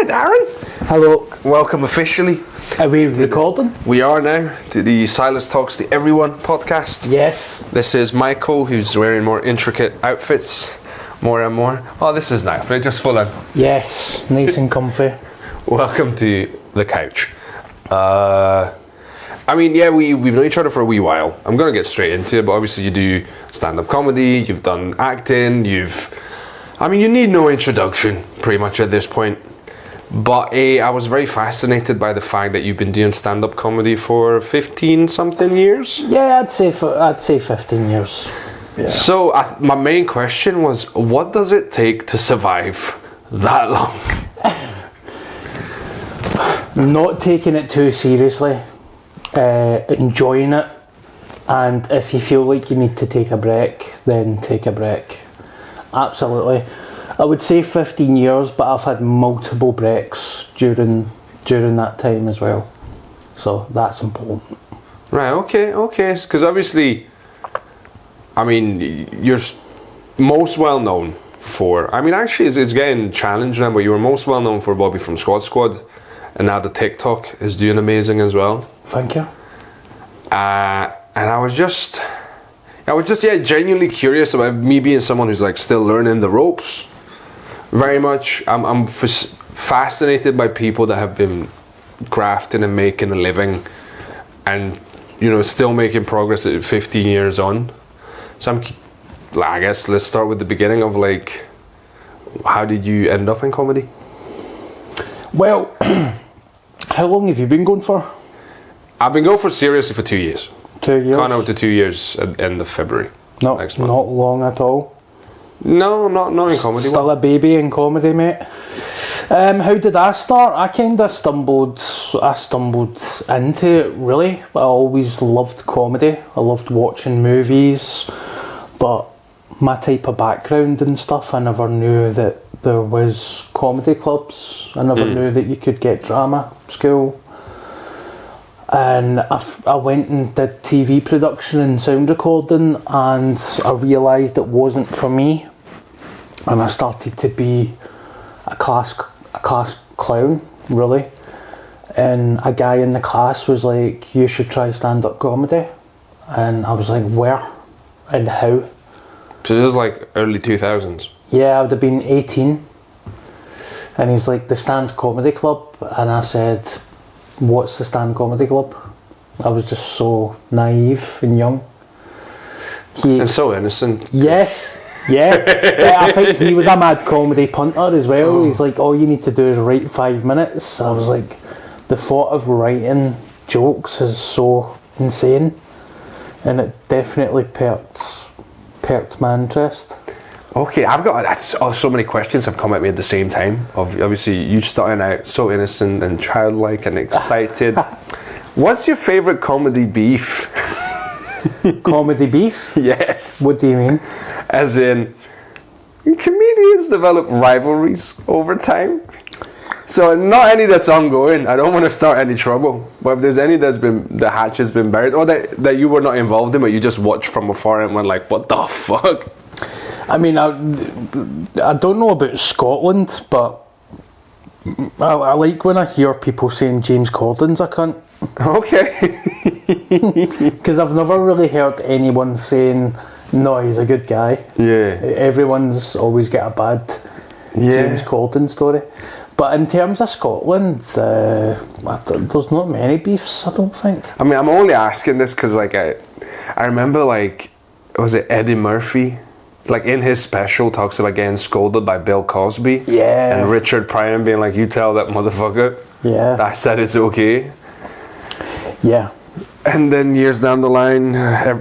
Hi, Darren. Hello. Welcome officially. Are we recording? We are now to the Silas Talks to Everyone podcast. Yes. This is Michael, who's wearing more intricate outfits, more and more. Oh, this is nice, right? Just full on. Yes, nice and comfy. Welcome to the couch. We've known each other for a wee while. I'm going to get straight into it, but obviously you do stand-up comedy, you've done acting, you need no introduction pretty much at this point. But I was very fascinated by the fact that you've been doing stand-up comedy for 15-something years. Yeah, I'd say 15 years. Yeah. So my main question was, what does it take to survive that long? Not taking it too seriously, enjoying it, and if you feel like you need to take a break, then take a break. Absolutely. I would say 15 years, but I've had multiple breaks during that time as well. So that's important. Right, okay. Because obviously, you're most well known for, actually it's getting challenged now, but you were most well known for Bobby from Scot Squad, and now the TikTok is doing amazing as well. Thank you. And I was just genuinely curious about me being someone who's like still learning the ropes. Very much. I'm fascinated by people that have been grafting and making a living, and still making progress at 15 years on. So I guess let's start with the beginning of how did you end up in comedy? Well, how long have you been going for? I've been going for seriously for 2 years. 2 years? Gone out to 2 years at the end of February. Next month. Not long at all. No, not in comedy. Still a baby in comedy, mate. How did I start? I kind of stumbled into it, really. I always loved comedy. I loved watching movies, but my type of background and stuff, I never knew that there was comedy clubs. I never knew that you could get drama school. And I went and did TV production and sound recording, and I realised it wasn't for me. And I started to be a class clown, really. And a guy in the class was like, "You should try stand-up comedy." And I was like, "Where and how?" So this is like early 2000s. Yeah, I would have been 18. And he's like, "The Stand Comedy Club." And I said, "What's the Stand Comedy Club?" I was just so naive and young. And so innocent. Yes. Yeah. I think he was a mad comedy punter as well. Oh. He's like, all you need to do is write 5 minutes. I was like, the thought of writing jokes is so insane. And it definitely perked my interest. Okay, I've got so many questions have come at me at the same time. Obviously, you starting out so innocent and childlike and excited. What's your favourite comedy beef? Comedy beef? Yes. What do you mean? As in, comedians develop rivalries over time. So not any that's ongoing. I don't want to start any trouble. But if there's any the hatch has been buried, or that you were not involved in, but you just watched from afar and went like, what the fuck? I don't know about Scotland, but I like when I hear people saying James Corden's a cunt. Okay. Because I've never really heard anyone saying, no, he's a good guy. Yeah. Everyone's always got a bad James Corden story. But in terms of Scotland, there's not many beefs, I don't think. I'm only asking this because I remember was it Eddie Murphy? In his special talks about getting scolded by Bill Cosby. Yeah. And Richard Pryor being like, you tell that motherfucker that I said it's okay. Yeah. And then years down the line,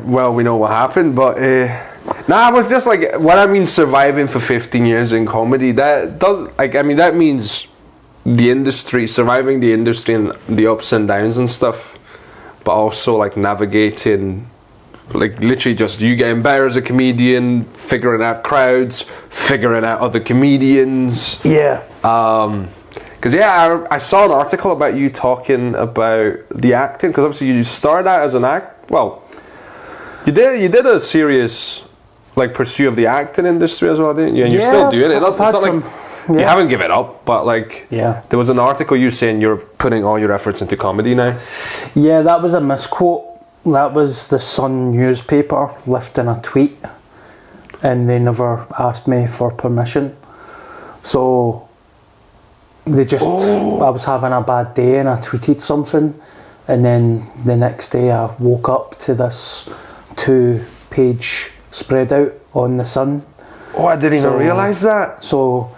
we know what happened, but I was just surviving for 15 years in comedy, that means the industry, surviving the industry and the ups and downs and stuff, but also navigating, literally just you getting better as a comedian, figuring out crowds, figuring out other comedians. Yeah. Because I saw an article about you talking about the acting, because obviously you started out as an you did a serious pursuit of the acting industry as well, didn't you? And you're still doing it. You Yeah. haven't given up, but like, Yeah. there was an article you saying you're putting all your efforts into comedy now. Yeah, that was a misquote. That was the Sun newspaper lifting a tweet, and they never asked me for permission. So they just, I was having a bad day and I tweeted something, and then the next day I woke up to this 2-page spread out on the Sun. Oh, I didn't even realise that. So,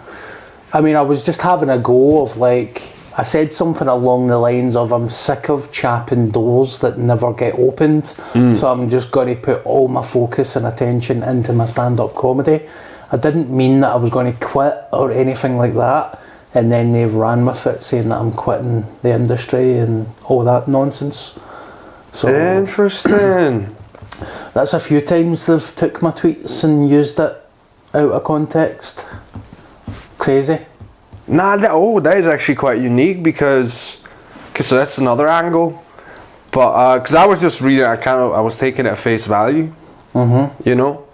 I mean, I was just having a go of like, I said something along the lines of, I'm sick of chapping doors that never get opened, so I'm just going to put all my focus and attention into my stand-up comedy. I didn't mean that I was going to quit or anything like that, and then they've ran with it, saying that I'm quitting the industry and all that nonsense. So Interesting. that's a few times they've took my tweets and used it out of context. Crazy. Nah, that is actually quite unique because so that's another angle. But because I was just reading, I was taking it at face value, you know,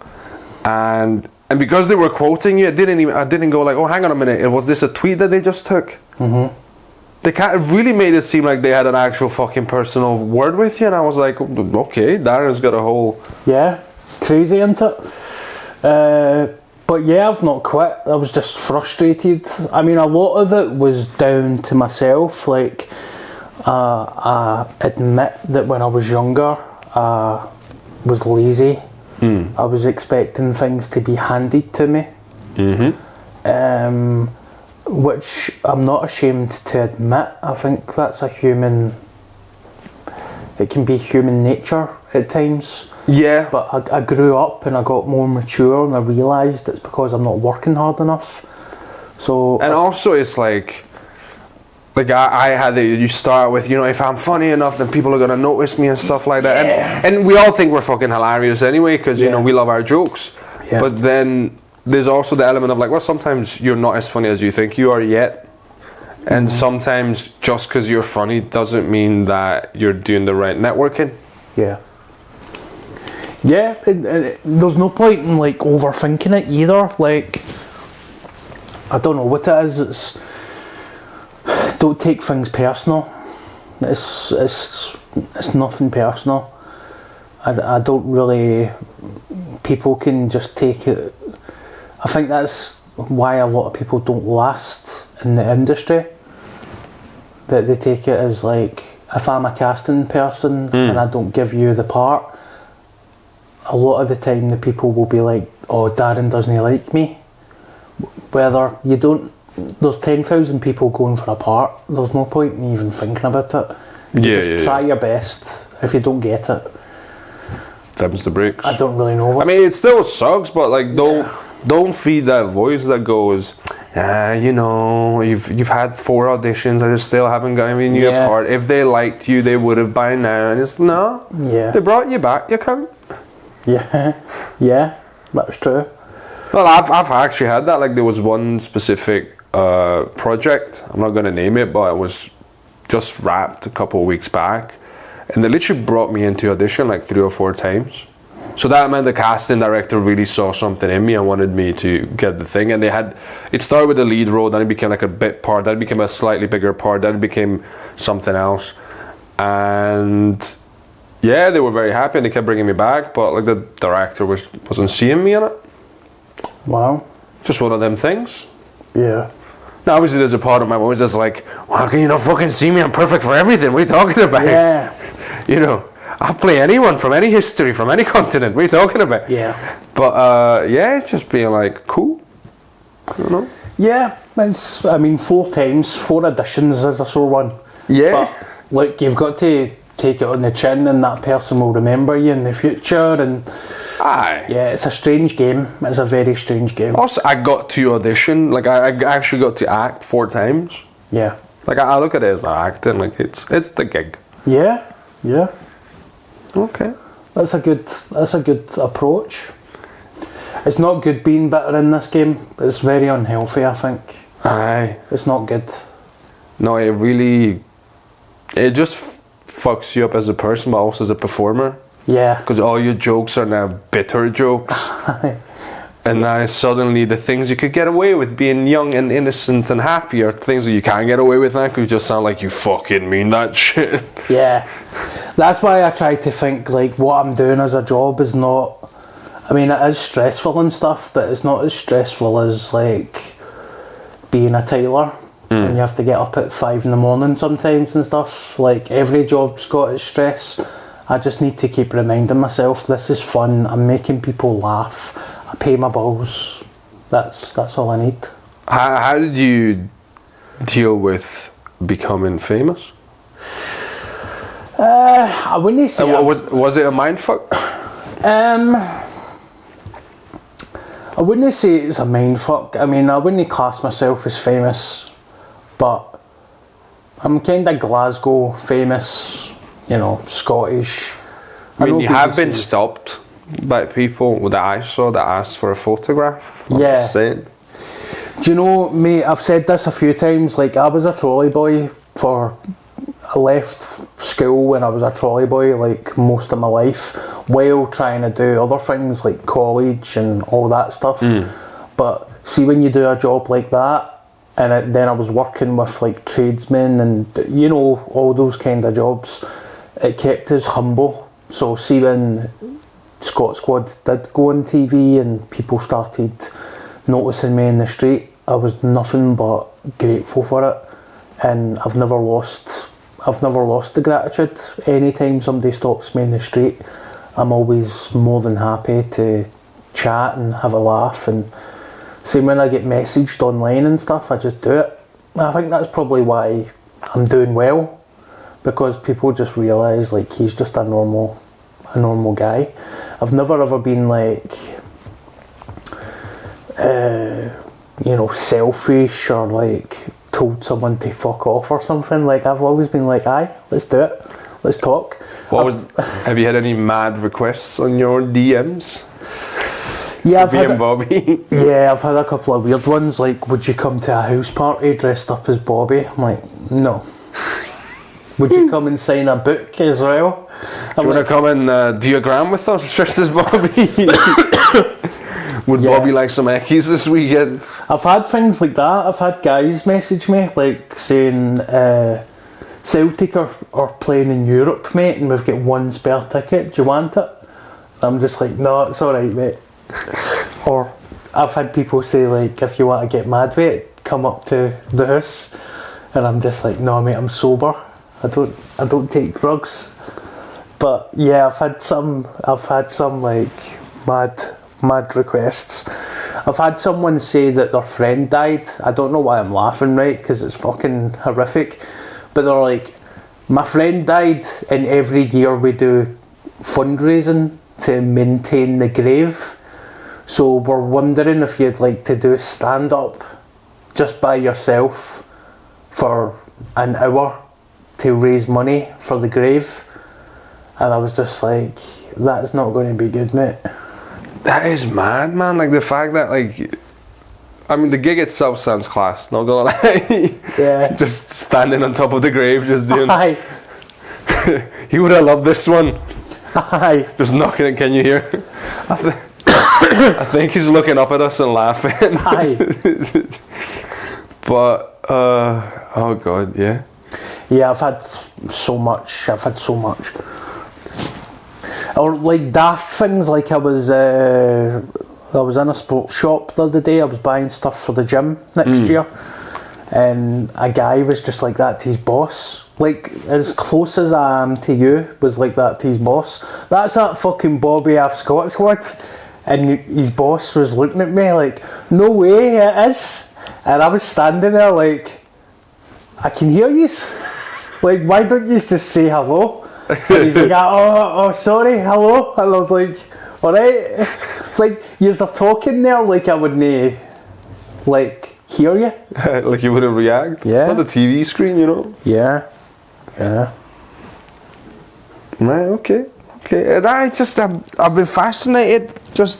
and because they were quoting you, I didn't go like, oh, hang on a minute, was this a tweet that they just took? They really made it seem like they had an actual fucking personal word with you, and I was like, okay, Darren's got a whole... Yeah, crazy, isn't it? But yeah, I've not quit. I was just frustrated. I mean, a lot of it was down to myself. Like, I admit that when I was younger, I was lazy. I was expecting things to be handed to me. Which I'm not ashamed to admit. I think that's it can be human nature at times. Yeah. But I grew up and I got more mature, and I realised it's because I'm not working hard enough. So, and also it's like I had it, you start with, you know, if I'm funny enough, then people are going to notice me and stuff like that. Yeah. And we all think we're fucking hilarious anyway, because, you know, we love our jokes. Yeah. But then there's also the element of like, well, sometimes you're not as funny as you think you are yet. And sometimes just because you're funny doesn't mean that you're doing the right networking. Yeah. Yeah, there's no point in like overthinking it either. Like, I don't know what it is. Don't take things personal. It's nothing personal. I don't really. People can just take it. I think that's why a lot of people don't last in the industry. That they take it as like, if I'm a casting person and I don't give you the part, a lot of the time the people will be like, oh, Darren doesn't like me. Whether you don't, there's 10,000 people going for a part, there's no point in even thinking about it. Just try your best. If you don't get it, them's the breaks. I don't really know what. I mean, it still sucks, but like, don't feed that voice that goes, you know, you've had 4 auditions and you still haven't gotten you a part. If they liked you, they would have by now. And it's they brought you back, you cunt. Yeah, that's true. Well, I've actually had that. Like, there was one specific project, I'm not going to name it, but it was just wrapped a couple of weeks back, and they literally brought me into audition like 3 or 4 times. So that meant the casting director really saw something in me and wanted me to get the thing. And it started with the lead role, then it became like a bit part, then it became a slightly bigger part, then it became something else. And yeah, they were very happy and they kept bringing me back, but like the director wasn't seeing me in it. Wow. Just one of them things. Yeah. Now obviously there's a part of my mind that's like, well, how can you not fucking see me? I'm perfect for everything. What are you talking about? Yeah. You know, I'll play anyone from any history, from any continent. What are you talking about? Yeah. But yeah, just being like, cool. You know? Yeah, it's, I mean, 4 times, 4 auditions is a sore one. Yeah. But look, you've got to take it on the chin, and that person will remember you in the future. And aye. yeah, it's a strange game. It's a very strange game. Also, I got to audition. Like, I actually got to act 4 times. Yeah. Like, I look at it as acting. Like, it's the gig. Yeah. Yeah. Okay. That's a good approach. It's not good being bitter in this game. It's very unhealthy, I think. Aye. It's not good. No, it just fucks you up as a person, but also as a performer. Yeah. Because all your jokes are now bitter jokes. And now suddenly the things you could get away with being young and innocent and happy are things that you can't get away with now because you just sound like you fucking mean that shit. Yeah. That's why I try to think like what I'm doing as a job is not, I mean it is stressful and stuff, but it's not as stressful as like being a tailor and you have to get up at 5 a.m. sometimes and stuff. Like every job's got its stress. I just need to keep reminding myself this is fun, I'm making people laugh, I pay my bills. That's all I need. How did you deal with becoming famous? I wouldn't say was it a mindfuck? I wouldn't say it's a mindfuck. I mean, I wouldn't class myself as famous, but I'm kind of Glasgow famous, you know, Scottish. I mean, you have been stopped by people that I saw that asked for a photograph. Yeah. Do you know, mate, I've said this a few times, like I was a trolley boy I left school when I was a trolley boy like most of my life while trying to do other things like college and all that stuff. But see, when you do a job like that and then I was working with like tradesmen and you know all those kind of jobs, it kept us humble. So see when Scot Squad did go on TV and people started noticing me in the street, I was nothing but grateful for it, and I've never lost the gratitude. Anytime somebody stops me in the street, I'm always more than happy to chat and have a laugh. And same when I get messaged online and stuff, I just do it. I think that's probably why I'm doing well, because people just realise like he's just a normal guy. I've never ever been like you know, selfish or like told someone to fuck off or something. Like I've always been like, aye, let's do it, let's talk. Have you had any mad requests on your DMs? Yeah, I've had a couple of weird ones, like would you come to a house party dressed up as Bobby? I'm like, no. Would you come and sign a book as well? Do you want to come and do a gram with us dressed as Bobby? Would Bobby like some eckies this weekend? I've had things like that. I've had guys message me like saying Celtic are playing in Europe, mate, and we've got one spare ticket. Do you want it? I'm just like, no, it's alright, mate. Or I've had people say like, if you want to get mad with it, come up to the house, and I'm just like, no, mate, I'm sober. I don't take drugs. But yeah, I've had some like mad requests. I've had someone say that their friend died. I don't know why I'm laughing, right? Because it's fucking horrific. But they're like, my friend died, and every year we do fundraising to maintain the grave. So we're wondering if you'd like to do stand up just by yourself for an hour to raise money for the grave. And I was just like, that's not going to be good, mate. That is mad, man. Like the fact that, like, I mean, the gig itself sounds class, not gonna lie. Yeah. Just standing on top of the grave, just doing. Aye. He would have loved this one. Aye. Just knocking it, can you hear? I think he's looking up at us and laughing. Aye. But, oh god, yeah. Yeah, I've had so much. Or like daft things, like I was in a sports shop the other day. I was buying stuff for the gym next year, and a guy was just like that to his boss. Like as close as I am to you was like that to his boss. That's that fucking Bobby off Scot Squad. And his boss was looking at me like, no way, it is. And I was standing there like, I can hear yous. Like, why don't you just say hello? And he's like, oh, sorry, hello. And I was like, alright. It's like, you're talking there like I wouldn't, like, hear you. Like you wouldn't react? Yeah. It's not a TV screen, you know? Yeah. Right, okay. And I've been fascinated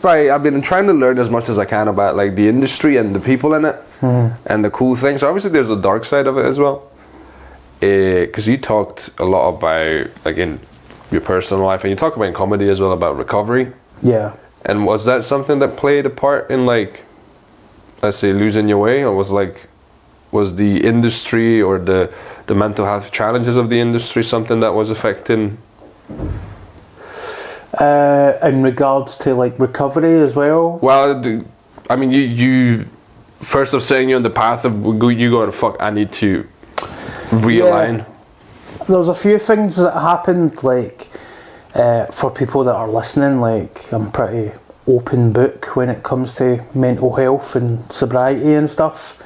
I've been trying to learn as much as I can about like the industry and the people in it and the cool things. Obviously there's a dark side of it as well. Because you talked a lot about, like in your personal life, and you talk about in comedy as well, about recovery. Yeah. And was that something that played a part in, like, let's say, losing your way, or was the industry or the mental health challenges of the industry something that was affecting? In regards to like recovery as well. Well, I mean, you first of saying you're on the path of you going, fuck, I need to realign. Yeah. There's a few things that happened, like for people that are listening, like I'm pretty open book when it comes to mental health and sobriety and stuff.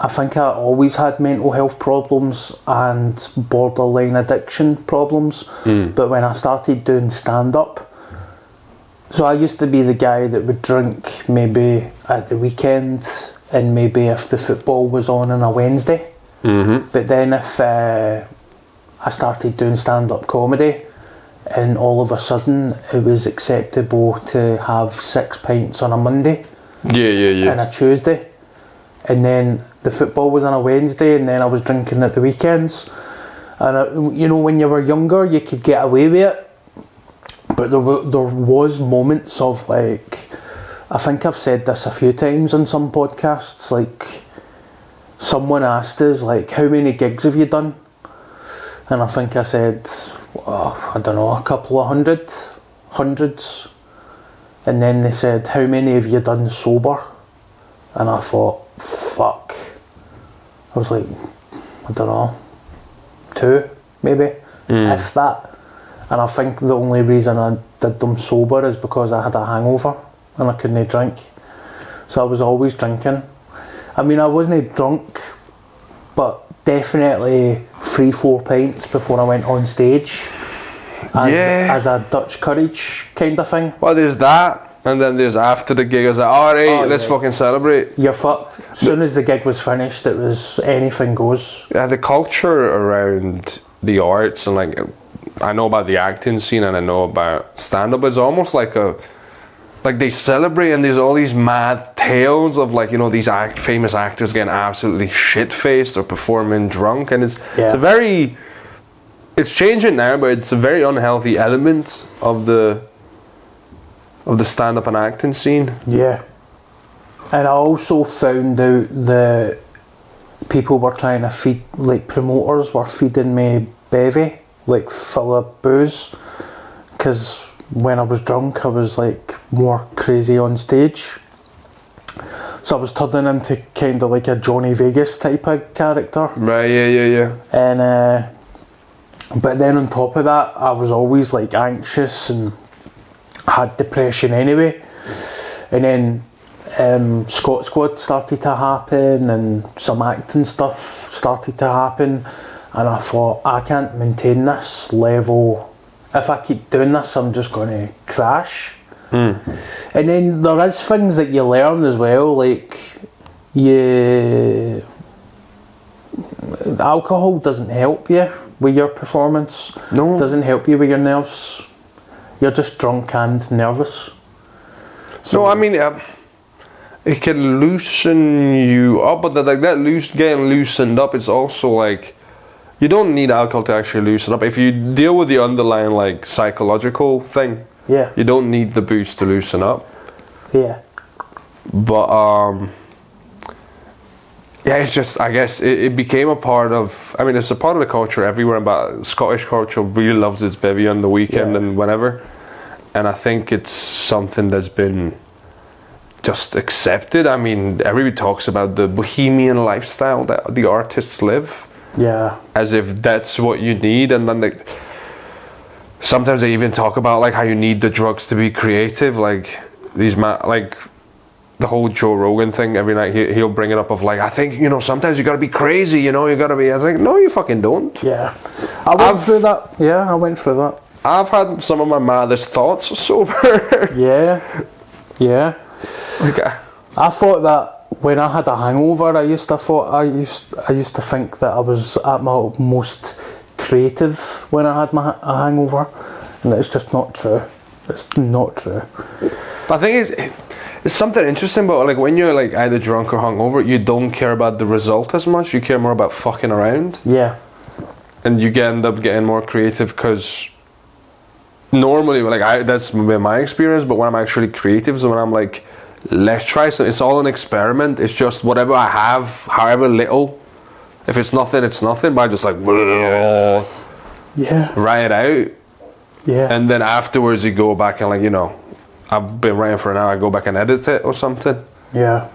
I think I always had mental health problems and borderline addiction problems, but when I started doing stand-up, so I used to be the guy that would drink maybe at the weekend and maybe if the football was on a Wednesday, but then if I started doing stand-up comedy and all of a sudden it was acceptable to have 6 pints on a Monday and a Tuesday, and then the football was on a Wednesday and then I was drinking at the weekends. And you know, when you were younger you could get away with it, but there was moments of like, I think I've said this a few times on some podcasts, like someone asked us like, how many gigs have you done? And I think I said, I don't know, a couple of hundreds. And then they said, how many have you done sober? And I thought, fuck. I was like, I don't know, 2 maybe, if that. And I think the only reason I did them sober is because I had a hangover and I couldn't drink. So I was always drinking. I mean, I wasn't drunk, but definitely 3-4 pints before I went on stage. As a Dutch courage kind of thing. Well, there's that. And then there's after the gig, I was like, alright, let's fucking celebrate. You're fucked. As soon as the gig was finished, it was anything goes. Yeah, the culture around the arts and like, I know about the acting scene and I know about stand-up, it's almost like they celebrate and there's all these mad tales of like, you know, these famous actors getting absolutely shit-faced or performing drunk, and it's changing now, but it's a very unhealthy element of the stand-up and acting scene. Yeah. And I also found out that people were trying to feed, like promoters were feeding me bevy, like full of booze, because when I was drunk I was like more crazy on stage. So I was turning into kind of like a Johnny Vegas type of character. Right, yeah. And but then on top of that I was always like anxious and had depression anyway, and then Scot Squad started to happen and some acting stuff started to happen, and I thought, I can't maintain this level. If I keep doing this I'm just going to crash. And then there is things that you learn as well, like alcohol doesn't help you with your performance. No, doesn't help you with your nerves. You're just drunk and nervous. So I mean, it can loosen you up, but getting loosened up, it's also like, you don't need alcohol to actually loosen up. If you deal with the underlying like psychological thing, you don't need the booze to loosen up. Yeah. But it's just, I guess it became a part of, I mean, it's a part of the culture everywhere, but Scottish culture really loves its bevy on the weekend and whenever. And I think it's something that's been just accepted. I mean, everybody talks about the bohemian lifestyle that the artists live. Yeah. As if that's what you need. And then sometimes they even talk about like how you need the drugs to be creative. Like like the whole Joe Rogan thing, every night he'll bring it up of like, I think, you know, sometimes you gotta be crazy, you know, you gotta be. I was like, no, you fucking don't. Yeah. I went through that. Yeah, I went through that. I've had some of my maddest thoughts sober. Yeah. I thought that when I had a hangover, I used to think that I was at my most creative when I had a hangover, and it's just not true. It's not true. But I think it's something interesting about like when you're like either drunk or hungover, you don't care about the result as much. You care more about fucking around. Yeah. And you end up getting more creative because normally, like that's been my experience. But when I'm actually creative, is when I'm like, let's try something. It's all an experiment. It's just whatever I have, however little. If it's nothing, it's nothing. But I just like, write it out. Yeah. And then afterwards, you go back and like, you know, I've been writing for an hour. I go back and edit it or something. Yeah.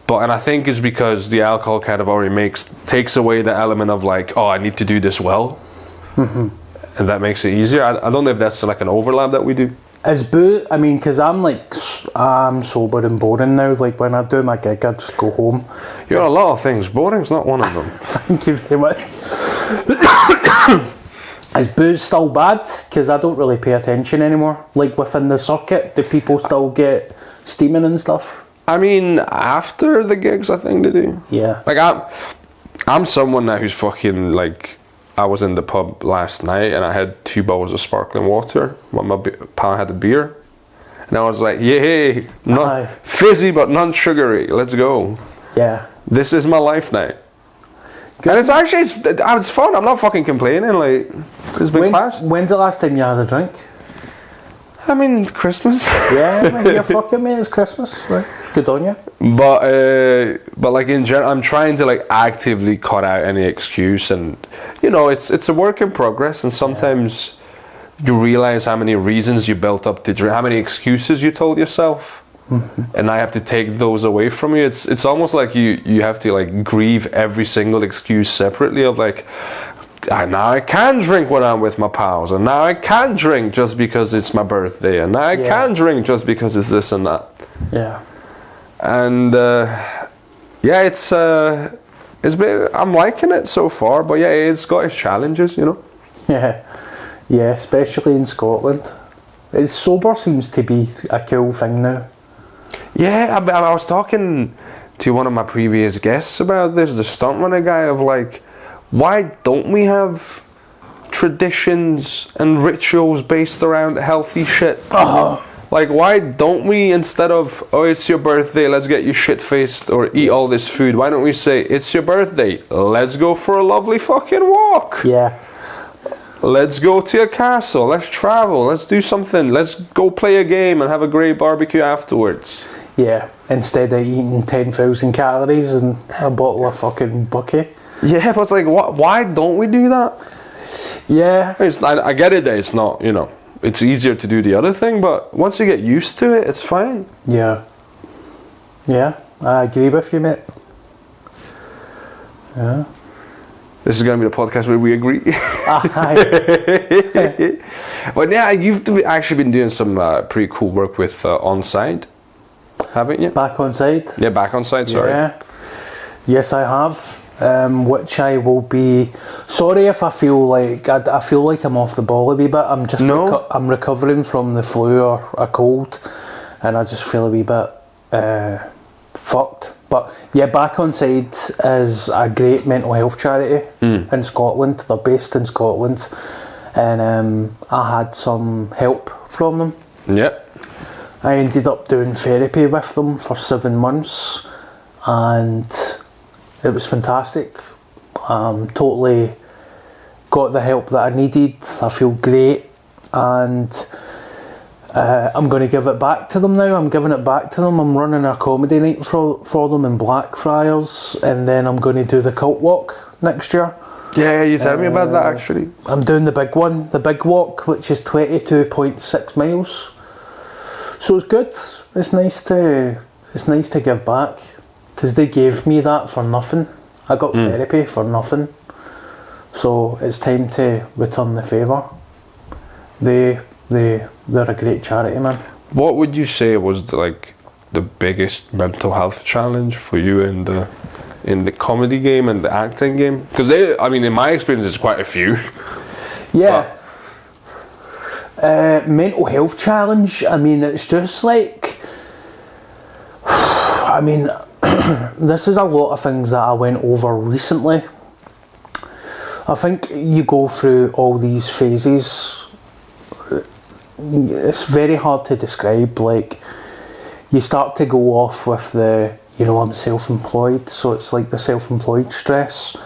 And I think it's because the alcohol kind of already takes away the element of like, oh, I need to do this well. Mm-hmm. And that makes it easier. I don't know if that's like an overlap that we do. Is booze, I mean, because I'm sober and boring now. Like when I do my gig, I just go home. You're a lot of things. Boring's not one of them. Thank you very much. Is booze still bad? Because I don't really pay attention anymore. Like within the circuit, do people still get steaming and stuff? I mean, after the gigs, I think they do. Yeah. Like I'm someone now who's fucking like. I was in the pub last night and I had 2 bottles of sparkling water while my pal had a beer. And I was like, yay, not fizzy but non-sugary, let's go. Yeah. This is my life now. Good. And it's fun, I'm not fucking complaining, like, it's been class. When's the last time you had a drink? I mean, Christmas. Yeah, man, you're fucking mate, it's Christmas. Right. Good on you. But like in general, I'm trying to like actively cut out any excuse, and you know, it's a work in progress, and sometimes you realize how many reasons you built up to drink, how many excuses you told yourself, and I have to take those away from you. It's almost like you have to like grieve every single excuse separately of like, now I can drink when I'm with my pals, and now I can drink just because it's my birthday, and now I can drink just because it's this and that. Yeah. And it's been, I'm liking it so far, but yeah, it's got its challenges, you know. Yeah, especially in Scotland. Sober seems to be a cool thing now. Yeah, I was talking to one of my previous guests about this, the stuntman guy, of like, why don't we have traditions and rituals based around healthy shit? Like, why don't we, instead of, oh, it's your birthday, let's get you shit-faced or eat all this food, why don't we say, it's your birthday, let's go for a lovely fucking walk. Yeah. Let's go to a castle, let's travel, let's do something, let's go play a game and have a great barbecue afterwards. Yeah, instead of eating 10,000 calories and a bottle of fucking bucky. Yeah, but it's like, why don't we do that? Yeah. I get it that it's not, you know, it's easier to do the other thing, but once you get used to it, it's fine. Yeah. Yeah, I agree with you, mate. Yeah. This is going to be the podcast where we agree. But yeah, you've actually been doing some pretty cool work with On Side, haven't you? Back on Side? Yeah, Back on Side, sorry. Yeah. Yes, I have. Which I will be sorry if I feel like I'm off the ball a wee bit. I'm just I'm recovering from the flu or a cold, and I just feel a wee bit fucked. But yeah, Back on Side is a great mental health charity in Scotland. They're based in Scotland, and I had some help from them. Yeah. I ended up doing therapy with them for 7 months, and it was fantastic. Totally got the help that I needed. I feel great, and I'm going to give it back to them now. I'm giving it back to them. I'm running a comedy night for them in Blackfriars, and then I'm going to do the Cult Walk next year. Yeah, you told me about that actually. I'm doing the big one, the Big Walk, which is 22.6 miles. So it's good. It's nice to give back. Because they gave me that for nothing. I got therapy for nothing. So it's time to return the favour. They're a great charity, man. What would you say was the biggest mental health challenge for you in the comedy game and the acting game? Because in my experience, there's quite a few. Yeah. Mental health challenge. It's just like. This is a lot of things that I went over recently. I think you go through all these phases. It's very hard to describe. Like, you start to go off with I'm self-employed, so it's like the self-employed stress.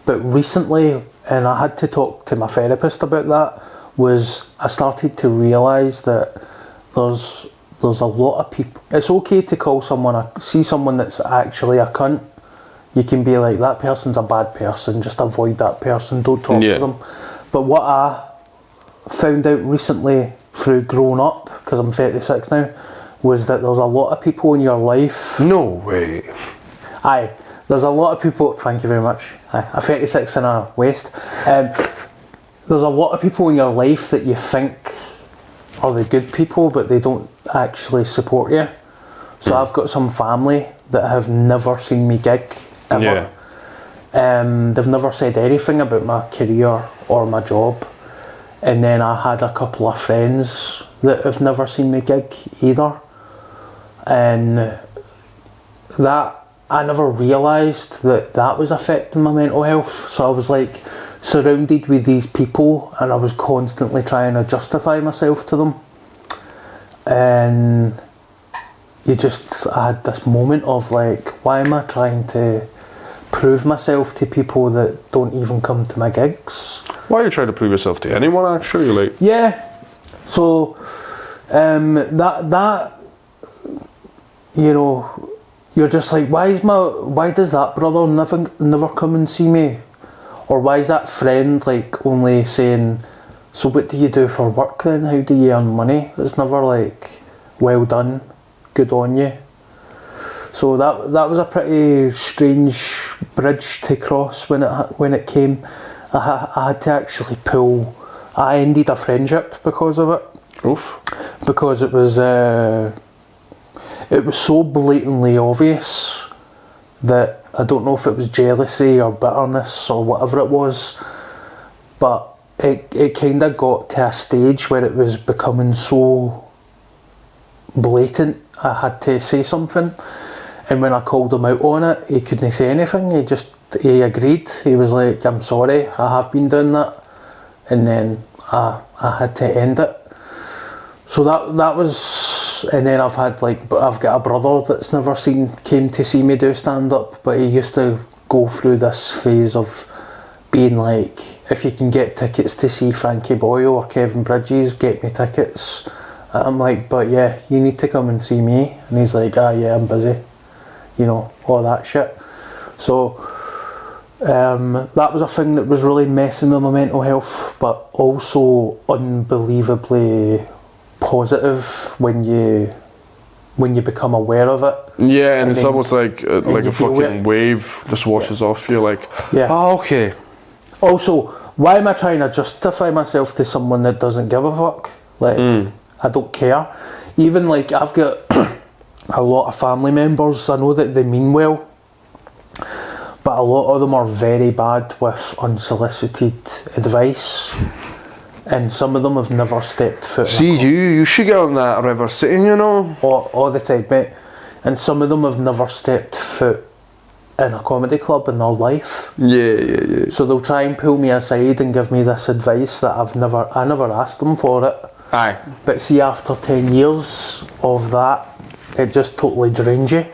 But recently, and I had to talk to my therapist about that, was I started to realise that there's a lot of people. It's okay to call someone see someone that's actually a cunt. You can be like, that person's a bad person, just avoid that person, don't talk to them. But what I found out recently through growing up, because I'm 36 now, was that there's a lot of people in your life. No way. Aye, there's a lot of people. Thank you very much. Aye, a 36 and a waist. There's a lot of people in your life that you think are the good people, but they don't actually support you. So I've got some family that have never seen me gig ever. They've never said anything about my career or my job. And then I had a couple of friends that have never seen me gig either. And that, I never realised that was affecting my mental health. So I was like surrounded with these people and I was constantly trying to justify myself to them. And I had this moment of like, why am I trying to prove myself to people that don't even come to my gigs? Why are you trying to prove yourself to anyone, actually? Like, yeah. So that you know, you're just like, why does that brother never come and see me? Or why is that friend like only saying, so what do you do for work then? How do you earn money? It's never like, well done, good on you. So that was a pretty strange bridge to cross when it came. I had to actually I ended a friendship because of it. oof. Because it was so blatantly obvious that I don't know if it was jealousy or bitterness or whatever it was, but it kind of got to a stage where it was becoming so blatant I had to say something. And when I called him out on it, he couldn't say anything. He agreed. He was like, I'm sorry, I have been doing that. And then I had to end it. So that was, and then I've got a brother that's never came to see me do stand up, but he used to go through this phase of being like, if you can get tickets to see Frankie Boyle or Kevin Bridges, get me tickets. And I'm like, but yeah, you need to come and see me. And he's like, yeah, I'm busy. You know, all that shit. So that was a thing that was really messing with my mental health, but also unbelievably positive when you become aware of it. Yeah, and it's almost like a fucking wave just washes off you. Like, oh, okay. Also, why am I trying to justify myself to someone that doesn't give a fuck? Like, I don't care. Even like, I've got a lot of family members, I know that they mean well, but a lot of them are very bad with unsolicited advice, and some of them have never stepped foot you should get on that river sitting, you know. All the time, mate. And some of them have never stepped foot in a comedy club in their life. Yeah. So they'll try and pull me aside and give me this advice that I never asked them for it. Aye. But see, after 10 years of that, it just totally drains you.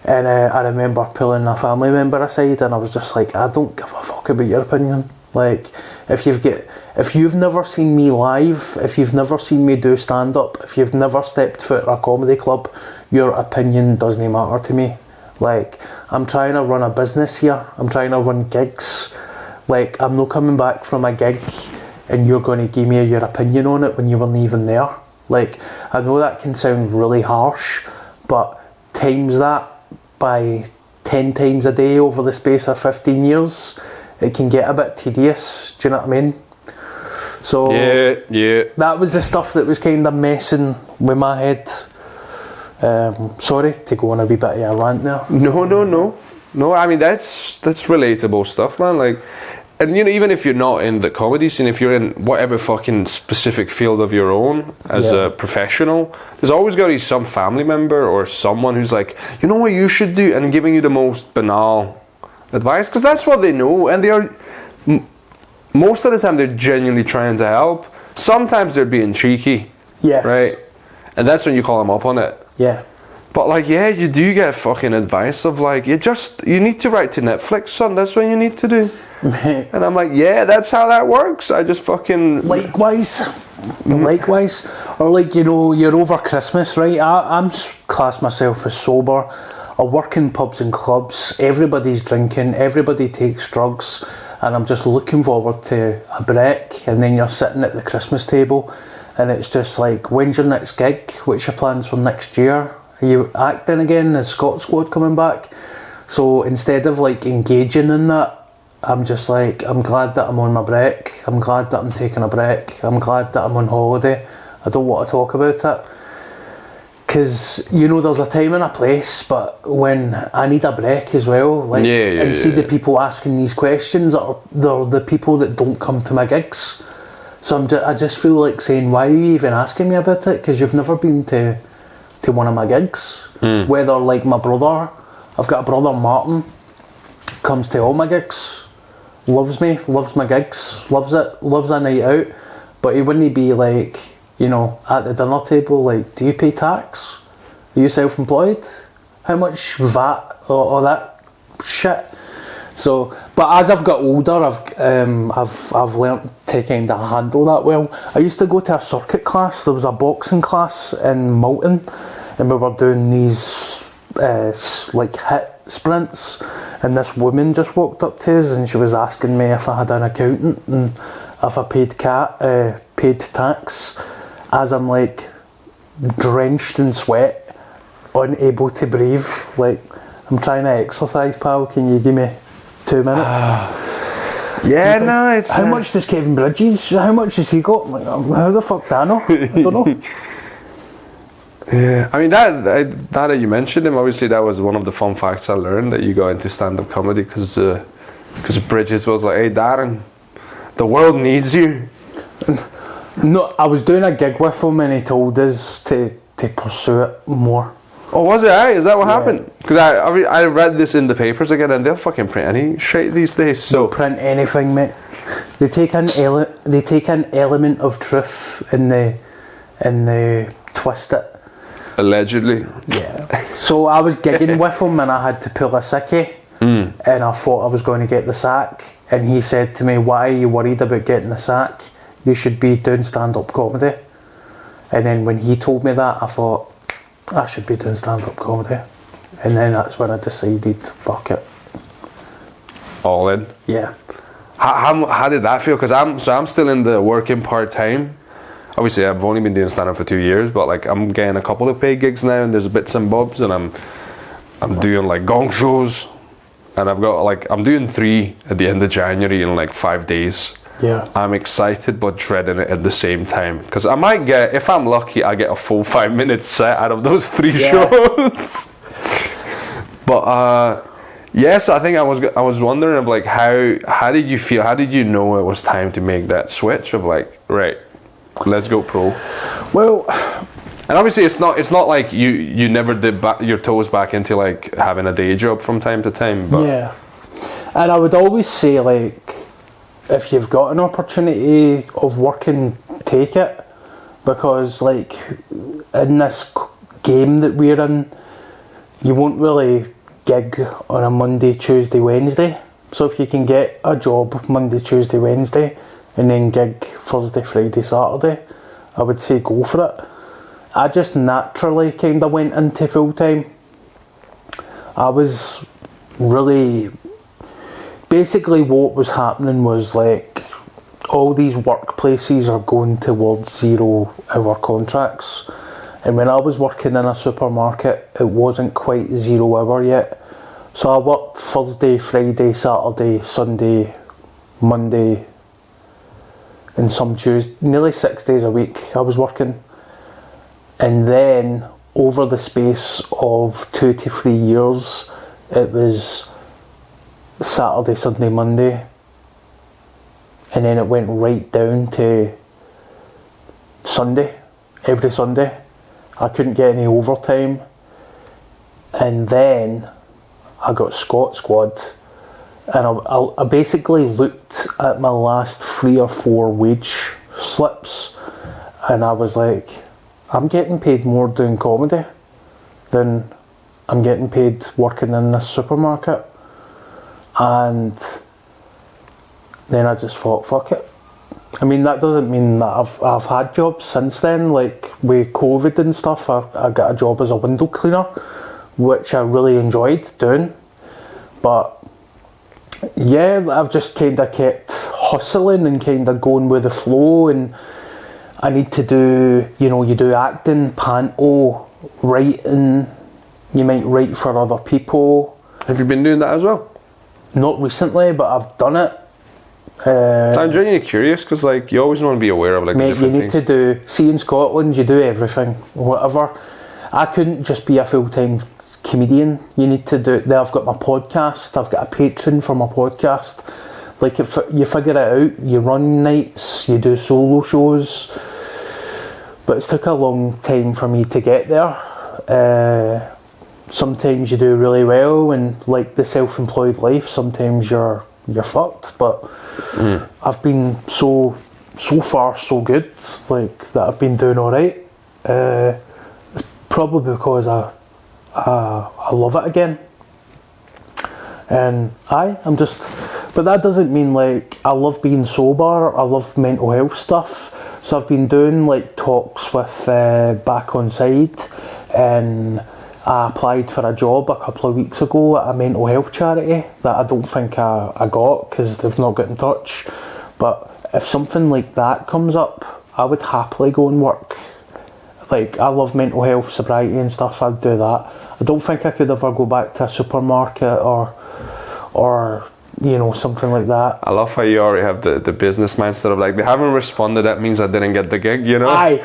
And I remember pulling a family member aside and I was just like, I don't give a fuck about your opinion. Like, if you've never seen me live, if you've never seen me do stand up, if you've never stepped foot in a comedy club, your opinion doesn't matter to me. Like, I'm trying to run a business here, I'm trying to run gigs. Like, I'm not coming back from a gig and you're going to give me your opinion on it when you weren't even there. Like, I know that can sound really harsh, but times that by 10 times a day over the space of 15 years, it can get a bit tedious, do you know what I mean? So yeah, that was the stuff that was kind of messing with my head. Sorry to go on a wee bit of a rant there. No, I mean, that's relatable stuff, man. Like, and you know, even if you're not in the comedy scene, if you're in whatever fucking specific field of your own as a professional, there's always got to be some family member or someone who's like, you know what you should do, and giving you the most banal advice, because that's what they know, and they are most of the time they're genuinely trying to help. Sometimes they're being cheeky, right? And that's when you call them up on it. But like, you do get fucking advice of like, you need to write to Netflix, son. That's what you need to do. Mate. And I'm like, yeah, that's how that works. I just fucking... Likewise. Likewise. Or like, you know, you're over Christmas, right? I'm class myself as sober. I work in pubs and clubs. Everybody's drinking. Everybody takes drugs. And I'm just looking forward to a break. And then you're sitting at the Christmas table. And it's just like, when's your next gig? What's your plans for next year? Are you acting again? Is Scot Squad coming back? So instead of like engaging in that, I'm just like, I'm glad that I'm on my break. I'm glad that I'm taking a break. I'm glad that I'm on holiday. I don't want to talk about it. Because, you know, there's a time and a place, but when I need a break as well, like, the people asking these questions, they're the people that don't come to my gigs. So I just feel like saying, why are you even asking me about it? Because you've never been to one of my gigs. Whether like my brother, I've got a brother Martin, comes to all my gigs, loves me, loves my gigs, loves it, loves a night out, but he wouldn't be like, you know, at the dinner table like, do you pay tax? Are you self-employed? How much VAT or that shit? So, but as I've got older, I've learnt to kind of handle that well. I used to go to a circuit class. There was a boxing class in Malton, and we were doing these like hit sprints. And this woman just walked up to us, and she was asking me if I had an accountant and if I paid tax. As I'm like drenched in sweat, unable to breathe, like I'm trying to exercise, pal. Can you give me 2 minutes? Yeah, no, it's... How much does Kevin Bridges, how much has he got? Like, how the fuck do I know? I don't know. Yeah, I mean, that you mentioned him, obviously that was one of the fun facts I learned, that you got into stand-up comedy, because Bridges was like, hey Darren, the world needs you. No, I was doing a gig with him and he told us to pursue it more. Oh, was it? Is that what happened? Because I read this in the papers again, and they'll fucking print any shit these days. So they'll print anything, mate. They take an element of truth and they twist it. Allegedly. Yeah. So I was gigging with him and I had to pull a sickie, and I thought I was going to get the sack. And he said to me, "Why are you worried about getting the sack? You should be doing stand-up comedy." And then when he told me that, I thought, I should be doing stand-up comedy. And then that's when I decided, fuck it. All in? Yeah. How did that feel? Because I'm still in the working part-time. Obviously, I've only been doing stand-up for 2 years, but like I'm getting a couple of paid gigs now, and there's bits and bobs, and I'm doing like gong shows, and I'm doing 3 at the end of January in like 5 days. Yeah. I'm excited but dreading it at the same time, because I might get, if I'm lucky, I get a full 5-minute set out of those 3 shows. But yes, I think I was wondering of like how did you feel? How did you know it was time to make that switch of like, right, let's go pro? Well, and obviously it's not like you never did your toes back into like having a day job from time to time. But yeah. And I would always say, like, if you've got an opportunity of working, take it, because like in this game that we're in, you won't really gig on a Monday, Tuesday, Wednesday. So if you can get a job Monday, Tuesday, Wednesday, and then gig Thursday, Friday, Saturday, I would say go for it. I just naturally kind of went into full time. I was really... Basically what was happening was like all these workplaces are going towards 0-hour contracts, and when I was working in a supermarket it wasn't quite 0 hour yet, so I worked Thursday, Friday, Saturday, Sunday, Monday and some Tuesday, nearly 6 days a week I was working. And then over the space of 2 to 3 years it was Saturday, Sunday, Monday, and then it went right down to Sunday, every Sunday. I couldn't get any overtime, and then I got Scot Squad, and I basically looked at my last 3 or 4 wage slips, and I was like, I'm getting paid more doing comedy than I'm getting paid working in this supermarket. And then I just thought, fuck it. I mean, that doesn't mean that I've had jobs since then. Like with COVID and stuff, I got a job as a window cleaner, which I really enjoyed doing. But yeah, I've just kind of kept hustling and kind of going with the flow. And I need to do, you do acting, panto, writing. You might write for other people. Have you been doing that as well? Not recently, but I've done it. I'm genuinely curious because, like, you always want to be aware of, like, mate, the different you need things. to do. See, in Scotland, you do everything, whatever. I couldn't just be a full-time comedian. You need to do. I've got my podcast. I've got a patron for my podcast. Like, if you figure it out, you run nights, you do solo shows. But it's took a long time for me to get there. Sometimes you do really well, and like the self-employed life, sometimes you're fucked. But I've been so far so good, like that I've been doing alright. It's probably because I love it again. And I'm just, but that doesn't mean like I love being sober. I love mental health stuff. So I've been doing like talks with Back On Side, and I applied for a job a couple of weeks ago at a mental health charity that I don't think I got because they've not got in touch. But if something like that comes up, I would happily go and work. Like, I love mental health, sobriety and stuff, I'd do that. I don't think I could ever go back to a supermarket or something like that. I love how you already have the business mindset of, like, they haven't responded, that means I didn't get the gig, Aye.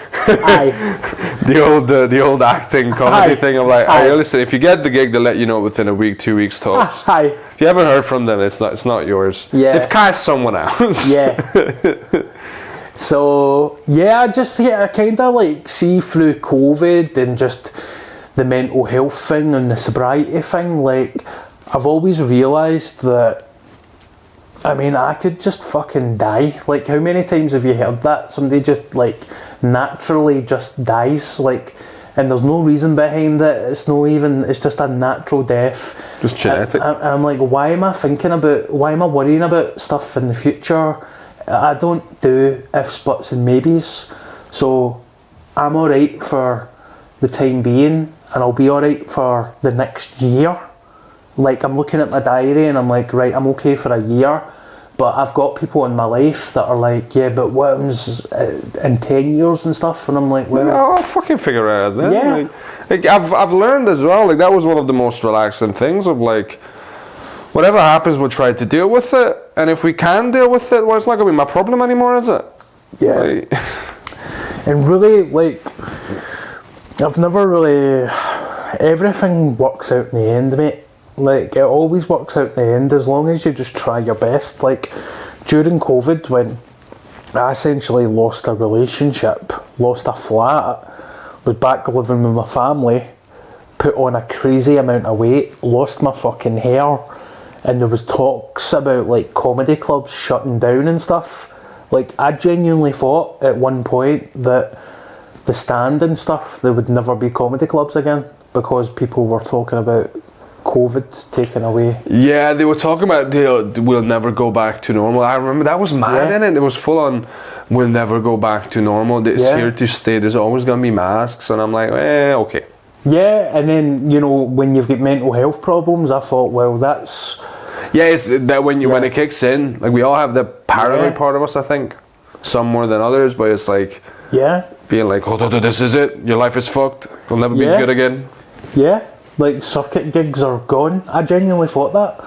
the old acting comedy thing of like, hey, listen, if you get the gig, they'll let you know within a week, 2 weeks tops. If you haven't heard from them, it's not yours. Yeah. They've cast someone else. Yeah. So yeah, I kind of like see through COVID and just the mental health thing and the sobriety thing. Like, I've always realised that, I mean, I could just fucking die. Like, how many times have you heard that? Somebody just, like, naturally just dies, like, and there's no reason behind it. It's just a natural death. Just genetic. And I'm like, why am I worrying about stuff in the future? I don't do ifs, buts and maybes. So I'm alright for the time being, and I'll be alright for the next year. Like, I'm looking at my diary and I'm like, right, I'm okay for a year, but I've got people in my life that are like, yeah, but what happens in 10 years and stuff? And I'm like, well, I'll fucking figure it out then. Yeah. Like I've learned as well, like, that was one of the most relaxing things of, like, whatever happens, we'll try to deal with it, and if we can deal with it, well, it's not going to be my problem anymore, is it? Yeah. Like, and really, like, I've never really, everything works out in the end, mate. Like, it always works out in the end as long as you just try your best. Like, during COVID, when I essentially lost a relationship, lost a flat, was back living with my family, put on a crazy amount of weight, lost my fucking hair, and there was talks about, like, comedy clubs shutting down and stuff. Like, I genuinely thought at one point that the Stand and stuff, there would never be comedy clubs again because people were talking about COVID taken away. yeah, they were talking about we'll never go back to normal. I remember that was mad, innit? It was full on, we'll never go back to normal. It's here to stay. There's always going to be masks. And I'm like, okay. Yeah, and then, when you've got mental health problems, I thought, well, that's... Yeah, it's that when it kicks in, like, we all have the paranoid part of us, I think. Some more than others, but it's like... Yeah. Being like, this is it. Your life is fucked. You'll never be good again. Yeah. Like, circuit gigs are gone. I genuinely thought that.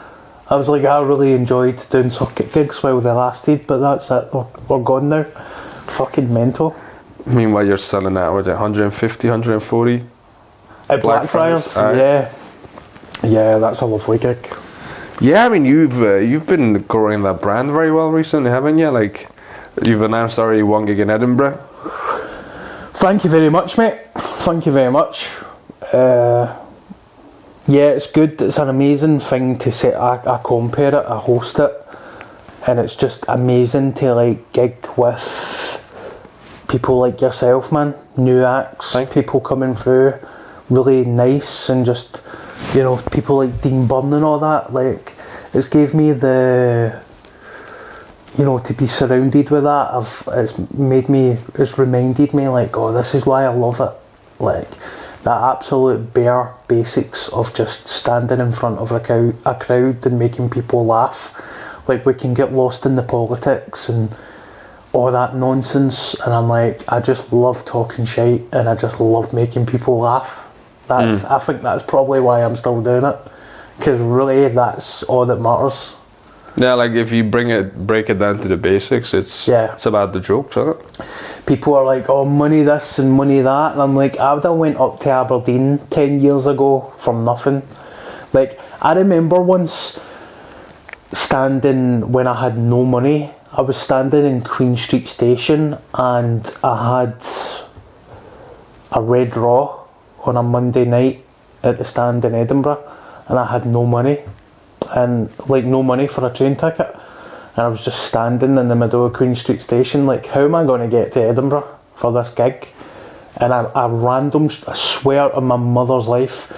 I was like, I really enjoyed doing circuit gigs while they lasted, but that's it. We're gone now. Fucking mental. Meanwhile, you're selling that, was it 150, 140? At Blackfriars? Yeah, that's a lovely gig. Yeah, I mean, you've been growing that brand very well recently, haven't you? Like, you've announced already one gig in Edinburgh. Thank you very much, mate. Thank you very much. Yeah, it's good. It's an amazing thing to say. I compare it, I host it, and it's just amazing to, like, gig with people like yourself, man. New acts, people coming through, really nice, and just, people like Dean Byrne and all that. Like, it's gave me the you know, to be surrounded with that, it's reminded me, like, oh, this is why I love it. Like, that absolute bare basics of just standing in front of a crowd and making people laugh. Like, we can get lost in the politics and all that nonsense, and I'm like, I just love talking shite and I just love making people laugh. I think that's probably why I'm still doing it, because really that's all that matters. Yeah, like if you break it down to the basics, it's about the jokes, isn't it? People are like, oh, money this and money that, and I'm like, I would have went up to Aberdeen 10 years ago for nothing. Like, I remember once standing when I had no money. I was standing in Queen Street Station and I had a Red Raw on a Monday night at the stand in Edinburgh, and I had no money, and like no money for a train ticket, and I was just standing in the middle of Queen Street Station like, how am I going to get to Edinburgh for this gig? And I swear on my mother's life,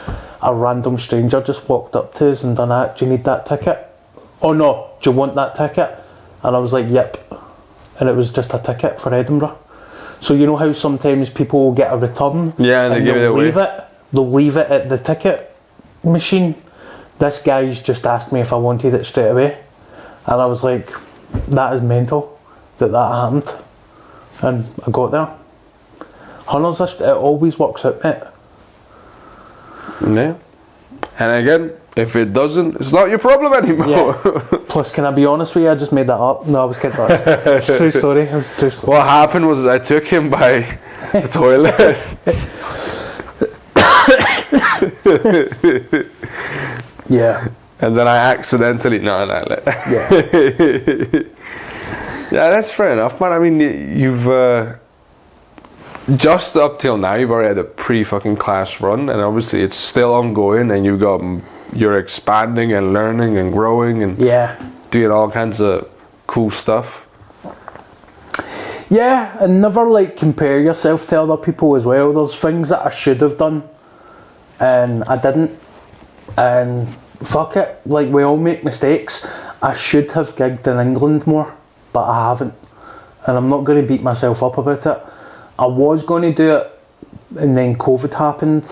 a random stranger just walked up to us and done that. Do you need that ticket? Oh no, do you want that ticket? And I was like, yep. And it was just a ticket for Edinburgh. So you know how sometimes people will get a return? Yeah, and they give it away. They'll leave it at the ticket machine. This guy's just asked me if I wanted it straight away. And I was like, that is mental that happened. And I got there. Hunters, it always works out, mate. Yeah. And again, if it doesn't, it's not your problem anymore. Yeah. Plus, can I be honest with you? I just made that up. No, I was kidding. It's a true story. What happened was I took him by the toilet. Yeah. And then I accidentally... No. Yeah. Yeah, that's fair enough, man. I mean, you've... just up till now, you've already had a pretty fucking class run, and obviously it's still ongoing, and you're expanding and learning and growing and doing all kinds of cool stuff. Yeah, and never like compare yourself to other people as well. There's things that I should have done and I didn't, and fuck it, like we all make mistakes. I should have gigged in England more, but I haven't, and I'm not going to beat myself up about it. I was going to do it, and then COVID happened,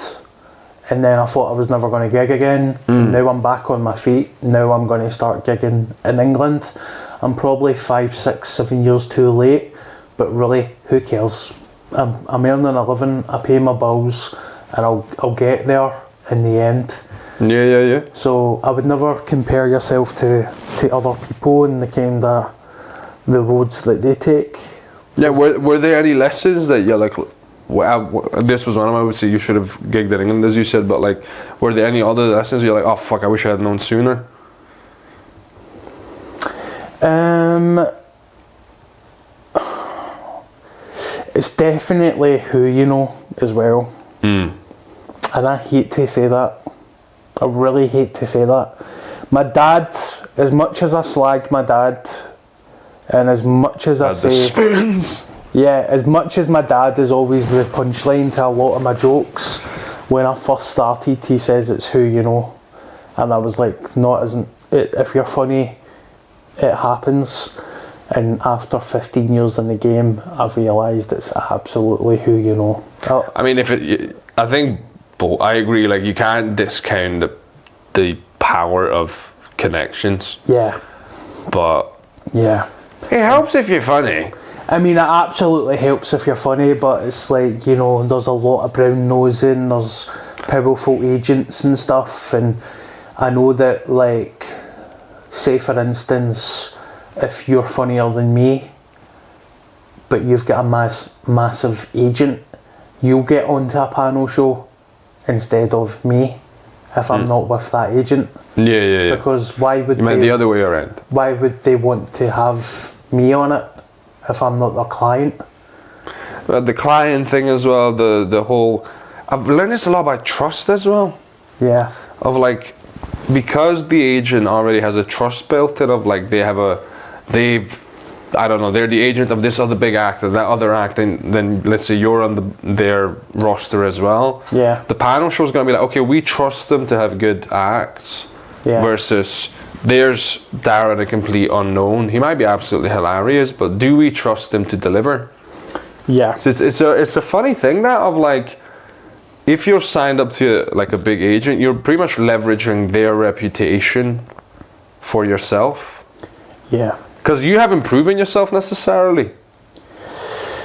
and then I thought I was never going to gig again. Now I'm back on my feet. Now I'm going to start gigging in England. I'm probably 5, 6, 7 years too late, but really, who cares? I'm earning a living, I pay my bills, and I'll get there in the end. Yeah. So I would never compare yourself to other people and the kind of the roads that they take. Yeah, were there any lessons that you're like, well, this was one of them, I would say you should have gigged in England, as you said, but like, were there any other lessons you're like, oh fuck, I wish I had known sooner? It's definitely who you know as well. And I hate to say that. I really hate to say that. My dad, as much as I slag my dad, and as much as I say... The spoons! Yeah, as much as my dad is always the punchline to a lot of my jokes, when I first started, he says it's who you know. And I was like, no, it isn't. If you're funny, it happens. And after 15 years in the game, I've realised it's absolutely who you know. I mean, I think, I agree, like, you can't discount the power of connections. Yeah. But... yeah. It helps if you're funny. I mean, it absolutely helps if you're funny, but it's like, you know, there's a lot of brown nosing, there's powerful agents and stuff, and I know that, like, say for instance, if you're funnier than me, but you've got a massive agent, you'll get onto a panel show instead of me if I'm not with that agent. Yeah. Because why would you meant the other way around? Why would they want to have me on it if I'm not their client? The client thing as well, the whole... I've learned this a lot about trust as well. Yeah. Of like, because the agent already has a trust built in of like, I don't know, they're the agent of this other big actor, that other actor, and then let's say you're on their roster as well. Yeah. The panel show's going to be like, okay, we trust them to have good acts versus there's Darren, a complete unknown. He might be absolutely hilarious, but do we trust him to deliver? Yeah. So it's a funny thing that of like, if you're signed up to like a big agent, you're pretty much leveraging their reputation for yourself. Yeah. Because you haven't proven yourself necessarily.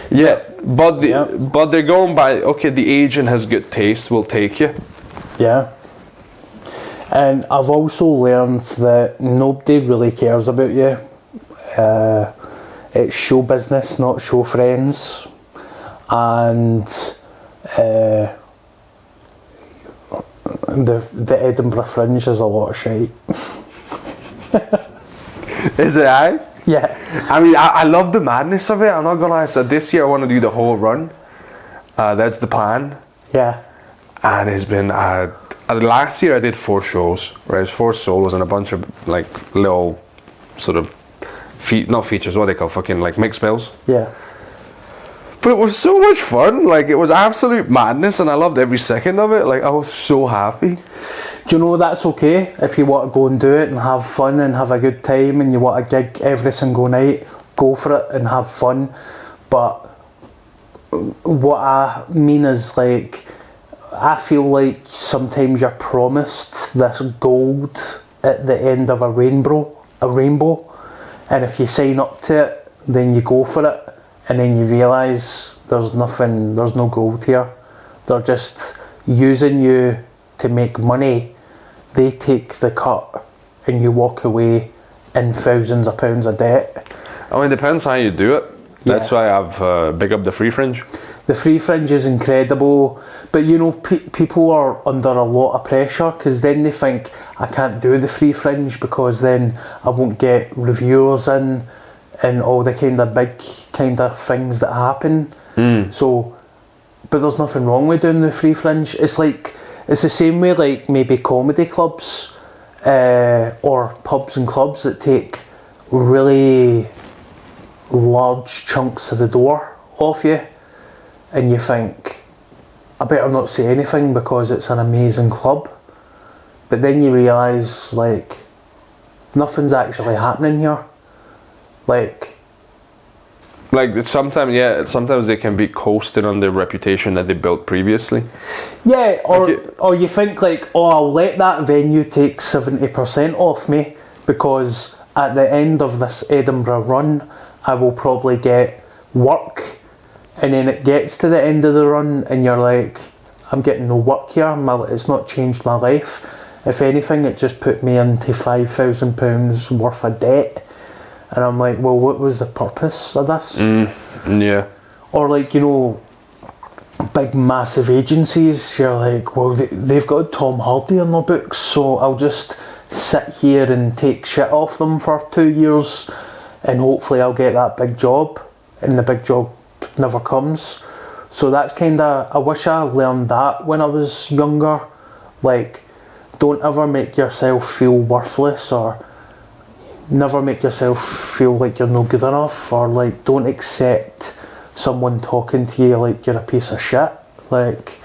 Yeah, but they're going by, okay, the agent has good taste, we'll take you. Yeah. And I've also learned that nobody really cares about you. It's show business, not show friends. And the Edinburgh Fringe is a lot of shite. Is it, aye? Yeah. I mean, I love the madness of it. I'm not gonna lie. So this year I want to do the whole run. That's the plan. Yeah. And it's been last year I did 4 shows, right? It was 4 solos and a bunch of like little sort of not features, what they call fucking like mixed bills. Yeah. But it was so much fun. Like, it was absolute madness, and I loved every second of it. Like, I was so happy. Do you know that's okay if you want to go and do it and have fun and have a good time, and you want a gig every single night? Go for it and have fun. But what I mean is, like, I feel like sometimes you're promised this gold at the end of a rainbow, and if you sign up to it, then you go for it. And then you realise there's no gold here. They're just using you to make money. They take the cut and you walk away in thousands of pounds of debt. I mean, it depends how you do it. That's why I've big up the Free Fringe. The Free Fringe is incredible, but you know, people are under a lot of pressure because then they think, I can't do the Free Fringe because then I won't get reviewers in and all the kind of big kind of things that happen. So, but there's nothing wrong with doing the Free Fringe. It's the same way like maybe comedy clubs or pubs and clubs that take really large chunks of the door off you, and you think, I better not say anything because it's an amazing club. But then you realise, like, nothing's actually happening here. Like sometimes they can be coasting on the reputation that they built previously. Yeah, or you think like, oh, I'll let that venue take 70% off me because at the end of this Edinburgh run I will probably get work, and then it gets to the end of the run and you're like, I'm getting no work here, it's not changed my life. If anything, it just put me into £5,000 worth of debt. And I'm like, well, what was the purpose of this? Yeah. Or like, you know, big massive agencies, you're like, well, they've got Tom Hardy on their books, so I'll just sit here and take shit off them for 2 years and hopefully I'll get that big job, and the big job never comes. So that's kind of, I wish I learned that when I was younger. Like, don't ever make yourself feel worthless, or never make yourself feel like you're no good enough, or like don't accept someone talking to you like you're a piece of shit. Like,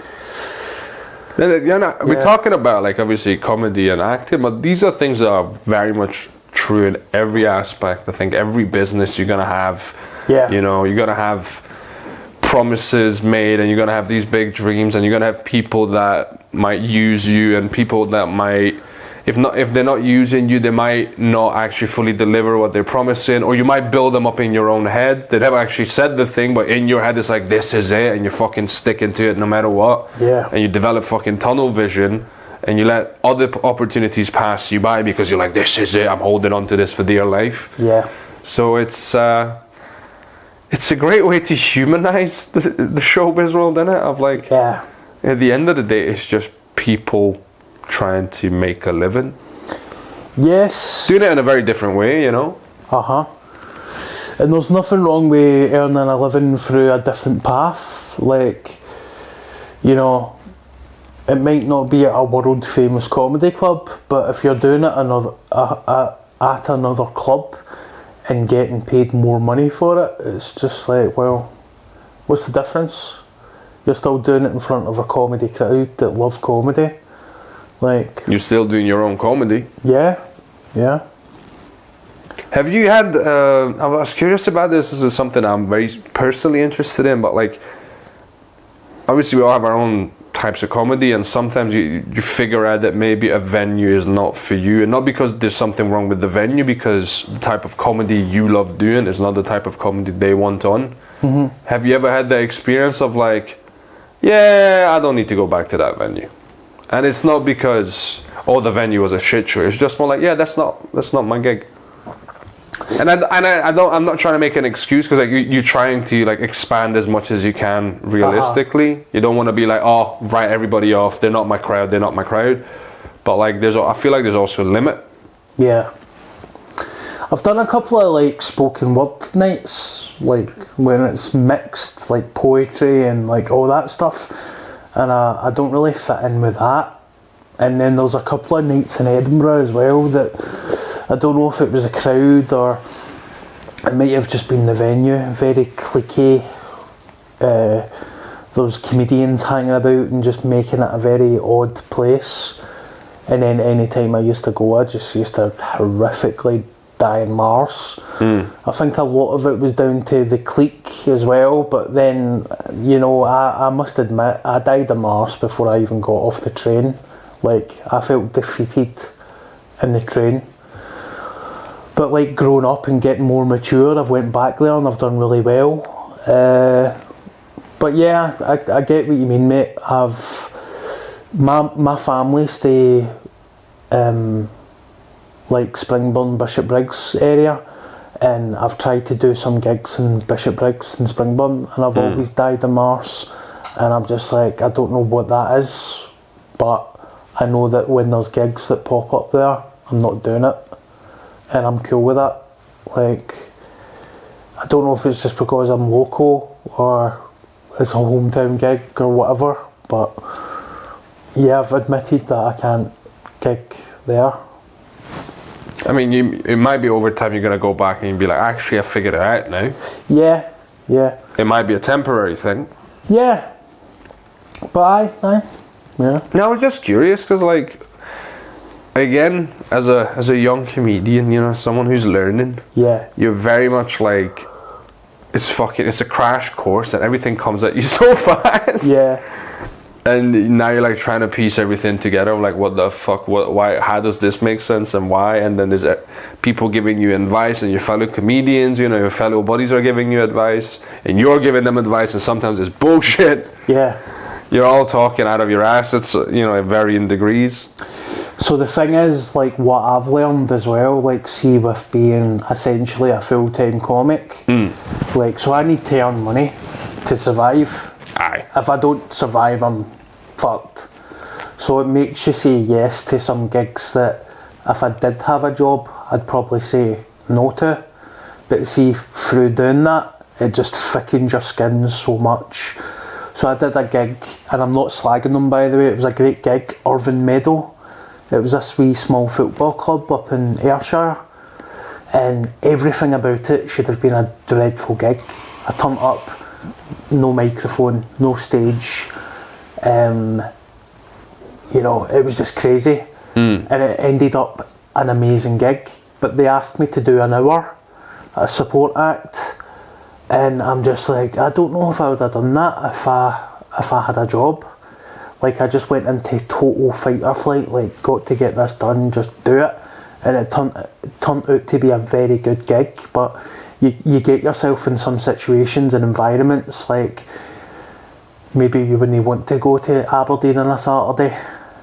we're talking about like obviously comedy and acting, but these are things that are very much true in every aspect. I think every business you're gonna have, you know, you're gonna have promises made, and you're gonna have these big dreams, and you're gonna have people that might use you, and people that might, if they're not using you, they might not actually fully deliver what they're promising, or you might build them up in your own head. They never actually said the thing, but in your head it's like, this is it, and you're fucking sticking to it no matter what. Yeah. And you develop fucking tunnel vision, and you let other opportunities pass you by because you're like, this is it, I'm holding on to this for dear life. Yeah. So it's a great way to humanize the showbiz world, isn't it? Of like, at the end of the day, it's just people trying to make a living. Yes. Doing it in a very different way, you know? And there's nothing wrong with earning a living through a different path. Like, you know, it might not be at a world famous comedy club, but if you're doing it at another club and getting paid more money for it, it's just like, well, what's the difference? You're still doing it in front of a comedy crowd that love comedy. Like, you're still doing your own comedy. Yeah. Yeah. Have you had, I was curious about this. This is something I'm very personally interested in, but like, obviously we all have our own types of comedy, and sometimes you figure out that maybe a venue is not for you, and not because there's something wrong with the venue, because the type of comedy you love doing is not the type of comedy they want on. Mm-hmm. Have you ever had the experience of like, yeah, I don't need to go back to that venue, and it's not because the venue was a shit show, it's just more like, yeah, that's not my gig. And I'm not trying to make an excuse, because like you're trying to like expand as much as you can realistically. You don't want to be like, oh, write everybody off, they're not my crowd. But like I feel like there's also a limit. Yeah. I've done a couple of like spoken word nights, like when it's mixed, like poetry and like all that stuff, and I don't really fit in with that. And then there's a couple of nights in Edinburgh as well that I don't know if it was a crowd or it might have just been the venue, very cliquey. Those comedians hanging about and just making it a very odd place. And then any time I used to go, I just used to horrifically die in Mars. I think a lot of it was down to the clique as well, but then, you know, I must admit, I died in Mars before I even got off the train. Like, I felt defeated in the train. But like growing up and getting more mature, I've went back there and I've done really well. But yeah, I get what you mean, mate. My family stay like Springburn, Bishopbriggs area, and I've tried to do some gigs in Bishopbriggs and Springburn, and I've always died in Mars, and I'm just like, I don't know what that is, but I know that when there's gigs that pop up there, I'm not doing it, and I'm cool with that. Like, I don't know if it's just because I'm local or it's a hometown gig or whatever, but yeah, I've admitted that I can't gig there. I mean, it might be over time you're going to go back and be like, actually, I figured it out now. Yeah. It might be a temporary thing. Yeah. But aye. Yeah. No, I was just curious, because like, again, as a young comedian, you know, someone who's learning, yeah, you're very much like, it's a crash course and everything comes at you so fast. Yeah. And now you're like trying to piece everything together. I'm like, what the fuck? Why? How does this make sense? And why? And then there's people giving you advice, and your fellow comedians, you know, your fellow buddies are giving you advice, and you're giving them advice, and sometimes it's bullshit. Yeah. You're all talking out of your ass. It's, you know, at varying degrees. So the thing is, like, what I've learned as well, like, see, with being essentially a full-time comic, like, so I need to earn money to survive. Aye. If I don't survive, I'm fucked. So it makes you say yes to some gigs that if I did have a job, I'd probably say no to. But see, through doing that, it just thickens your skin so much. So I did a gig, and I'm not slagging them, by the way, it was a great gig, Irvine Meadow. It was this wee small football club up in Ayrshire, and everything about it should have been a dreadful gig. I turned up, no microphone, no stage, you know, it was just crazy. And it ended up an amazing gig, but they asked me to do an hour, a support act, and I'm just like, I don't know if I would have done that if I had a job. Like, I just went into total fight or flight, like, got to get this done, just do it, and it turned out to be a very good gig. But you get yourself in some situations and environments, like maybe you wouldn't want to go to Aberdeen on a Saturday,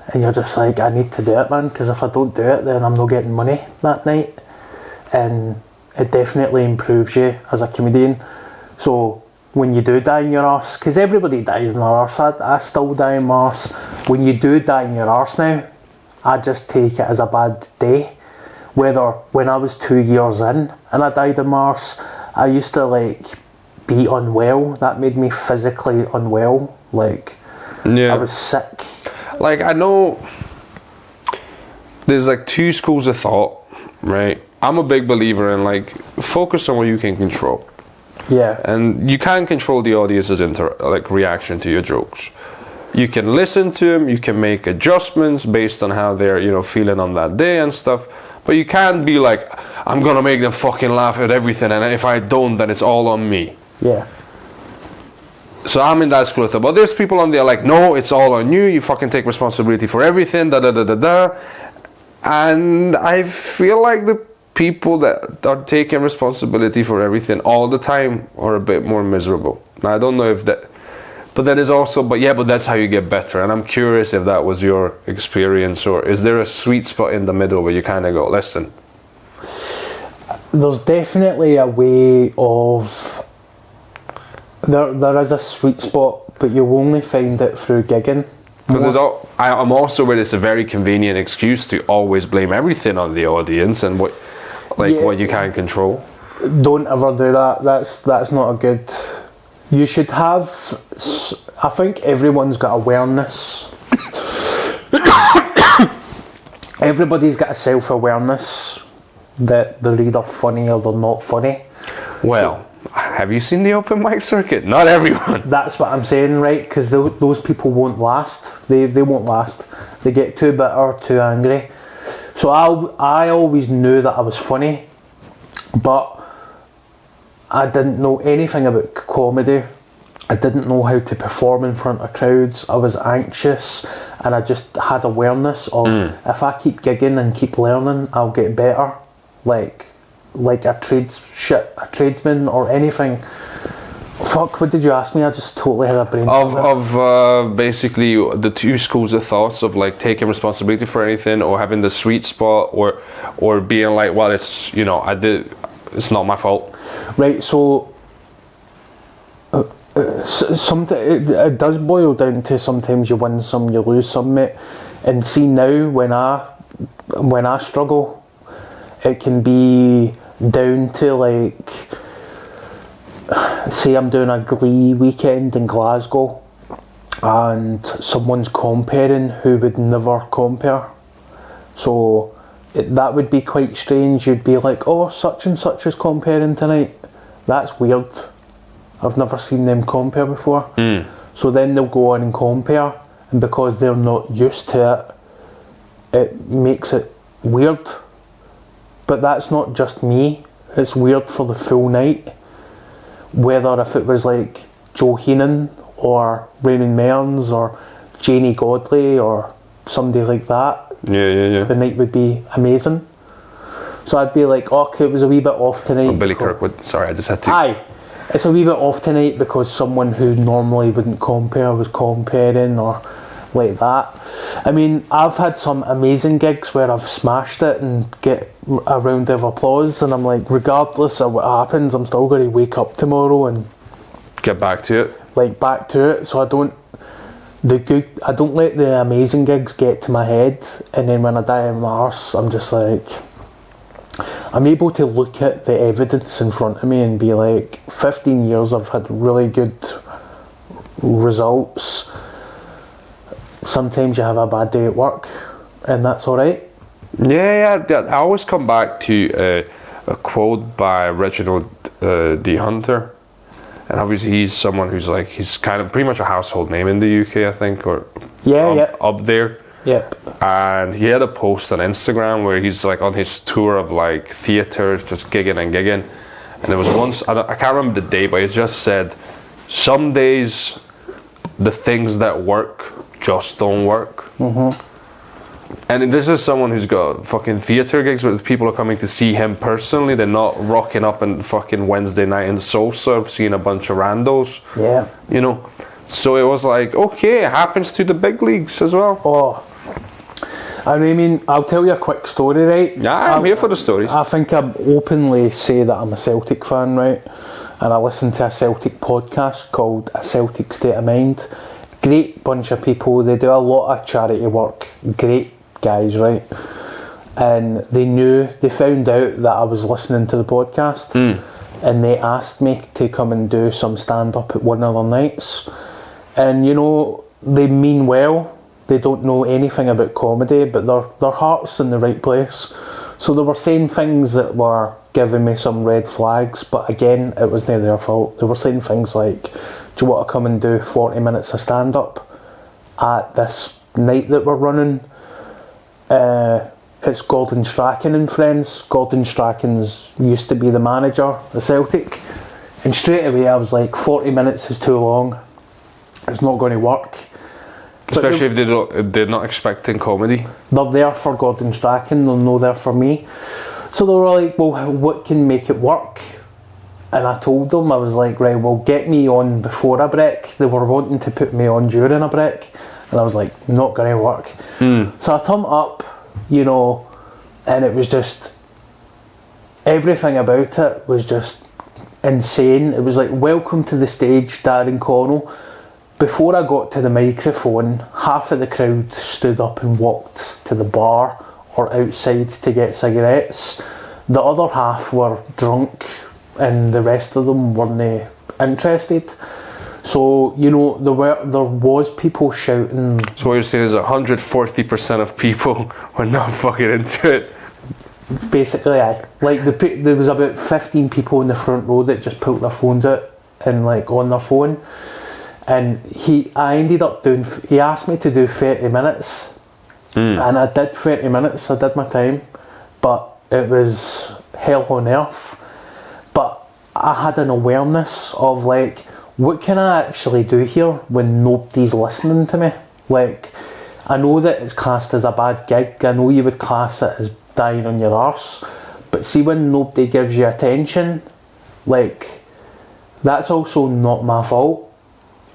and you're just like, I need to do it, man, because if I don't do it, then I'm not getting money that night. And it definitely improves you as a comedian. So when you do die in your arse, because everybody dies in their arse, I still die in my arse. When you do die in your arse now, I just take it as a bad day. Whether when I was 2 years in and I died in my arse, I used to like be unwell. That made me physically unwell. Like, I was sick. Like, I know there's like two schools of thought, right? I'm a big believer in like, focus on what you can control. Yeah. And you can't control the audience's reaction to your jokes. You can listen to them, you can make adjustments based on how they're, you know, feeling on that day and stuff. But you can't be like, I'm gonna make them fucking laugh at everything, and if I don't, then it's all on me. Yeah. So I'm in that school of thought. But there's people on there like, no, it's all on you. You fucking take responsibility for everything. Da da da da da. And I feel like the people that are taking responsibility for everything all the time are a bit more miserable. Now, I don't know if that, but that is also, but that's how you get better. And I'm curious if that was your experience, or is there a sweet spot in the middle where you kind of go, listen. There's definitely a way of, there is a sweet spot, but you'll only find it through gigging. Because I'm also aware it's a very convenient excuse to always blame everything on the audience and what you can't control. Don't ever do that. That's not a good. You should have. I think everyone's got awareness. Everybody's got a self-awareness that they're either funny or they're not funny. Well, have you seen the open mic circuit? Not everyone. That's what I'm saying, right? Because those people won't last. They won't last. They get too bitter, too angry. So I always knew that I was funny, but I didn't know anything about comedy. I didn't know how to perform in front of crowds. I was anxious, and I just had awareness of if I keep gigging and keep learning, I'll get better. Like a tradesman or anything. Fuck, what did you ask me? I just totally had a brain of basically the two schools of thoughts of like taking responsibility for anything, or having the sweet spot, or being like, well, it's, you know, it's not my fault. Right, so it does boil down to sometimes you win some, you lose some, mate. And see, now when I struggle, it can be down to like, say I'm doing a Glee weekend in Glasgow and someone's comparing who would never compare. So that would be quite strange. You'd be like, oh, such and such is comparing tonight. That's weird. I've never seen them compare before. So then they'll go on and compare, and because they're not used to it, it makes it weird. But that's not just me. It's weird for the full night. Whether if it was like Joe Heenan or Raymond Mearns or Janie Godley or somebody like that, the night would be amazing. So I'd be like, okay, it was a wee bit off tonight. Or Billy Kirkwood, sorry, I just had to. Aye, it's a wee bit off tonight because someone who normally wouldn't compare was comparing, or like that. I mean, I've had some amazing gigs where I've smashed it and get a round of applause, and I'm like, regardless of what happens, I'm still going to wake up tomorrow and get back to it. So I don't let the amazing gigs get to my head, and then when I die in my arse, I'm just like, I'm able to look at the evidence in front of me and be like, 15 years I've had really good results. Sometimes you have a bad day at work, and that's alright. Yeah, I always come back to a quote by Reginald D. Hunter, and obviously he's someone who's like, he's kind of pretty much a household name in the UK, I think, or up there. Yep. And he had a post on Instagram where he's like on his tour of like theatres, just gigging, and there was once, I can't remember the day, but it just said, some days the things that work just don't work. And this is someone who's got fucking theatre gigs where people are coming to see him personally. They're not rocking up on fucking Wednesday night in the Soul Surf seeing a bunch of randos. Yeah. You know? So it was like, okay, it happens to the big leagues as well. Oh. I mean, I'll tell you a quick story, right? Yeah, I'm here for the stories. I think I openly say that I'm a Celtic fan, right? And I listen to a Celtic podcast called A Celtic State of Mind. Great bunch of people. They do a lot of charity work. Great guys, right? And they found out that I was listening to the podcast, and they asked me to come and do some stand-up at one of their nights. And you know, they mean well. They don't know anything about comedy, but their heart's in the right place. So they were saying things that were giving me some red flags, but again, it was not their fault. They were saying things like, do you want to come and do 40 minutes of stand-up at this night that we're running? it's Gordon Strachan and friends. Gordon Strachan's used to be the manager of Celtic, and straight away I was like, 40 minutes is too long. It's not going to work. Especially if they're not expecting comedy. They're there for Gordon Strachan, they're not there for me. So they were like, well, what can make it work? And I told them, I was like, right, well, get me on before a break. They were wanting to put me on during a break. And I was like, not going to work. So I turned up, you know, and it was just, everything about it was just insane. It was like, welcome to the stage, Darren Connell. Before I got to the microphone, half of the crowd stood up and walked to the bar or outside to get cigarettes. The other half were drunk and the rest of them weren't interested. So, you know, there was people shouting. So what you're saying is 140% of people were not fucking into it. Basically, aye. Like, there was about 15 people in the front row that just pulled their phones out and like on their phone. And I ended up he asked me to do 30 minutes. And I did 30 minutes, I did my time. But it was hell on earth. But I had an awareness of like, what can I actually do here when nobody's listening to me? Like, I know that it's classed as a bad gig. I know you would class it as dying on your arse. But see, when nobody gives you attention, like, that's also not my fault.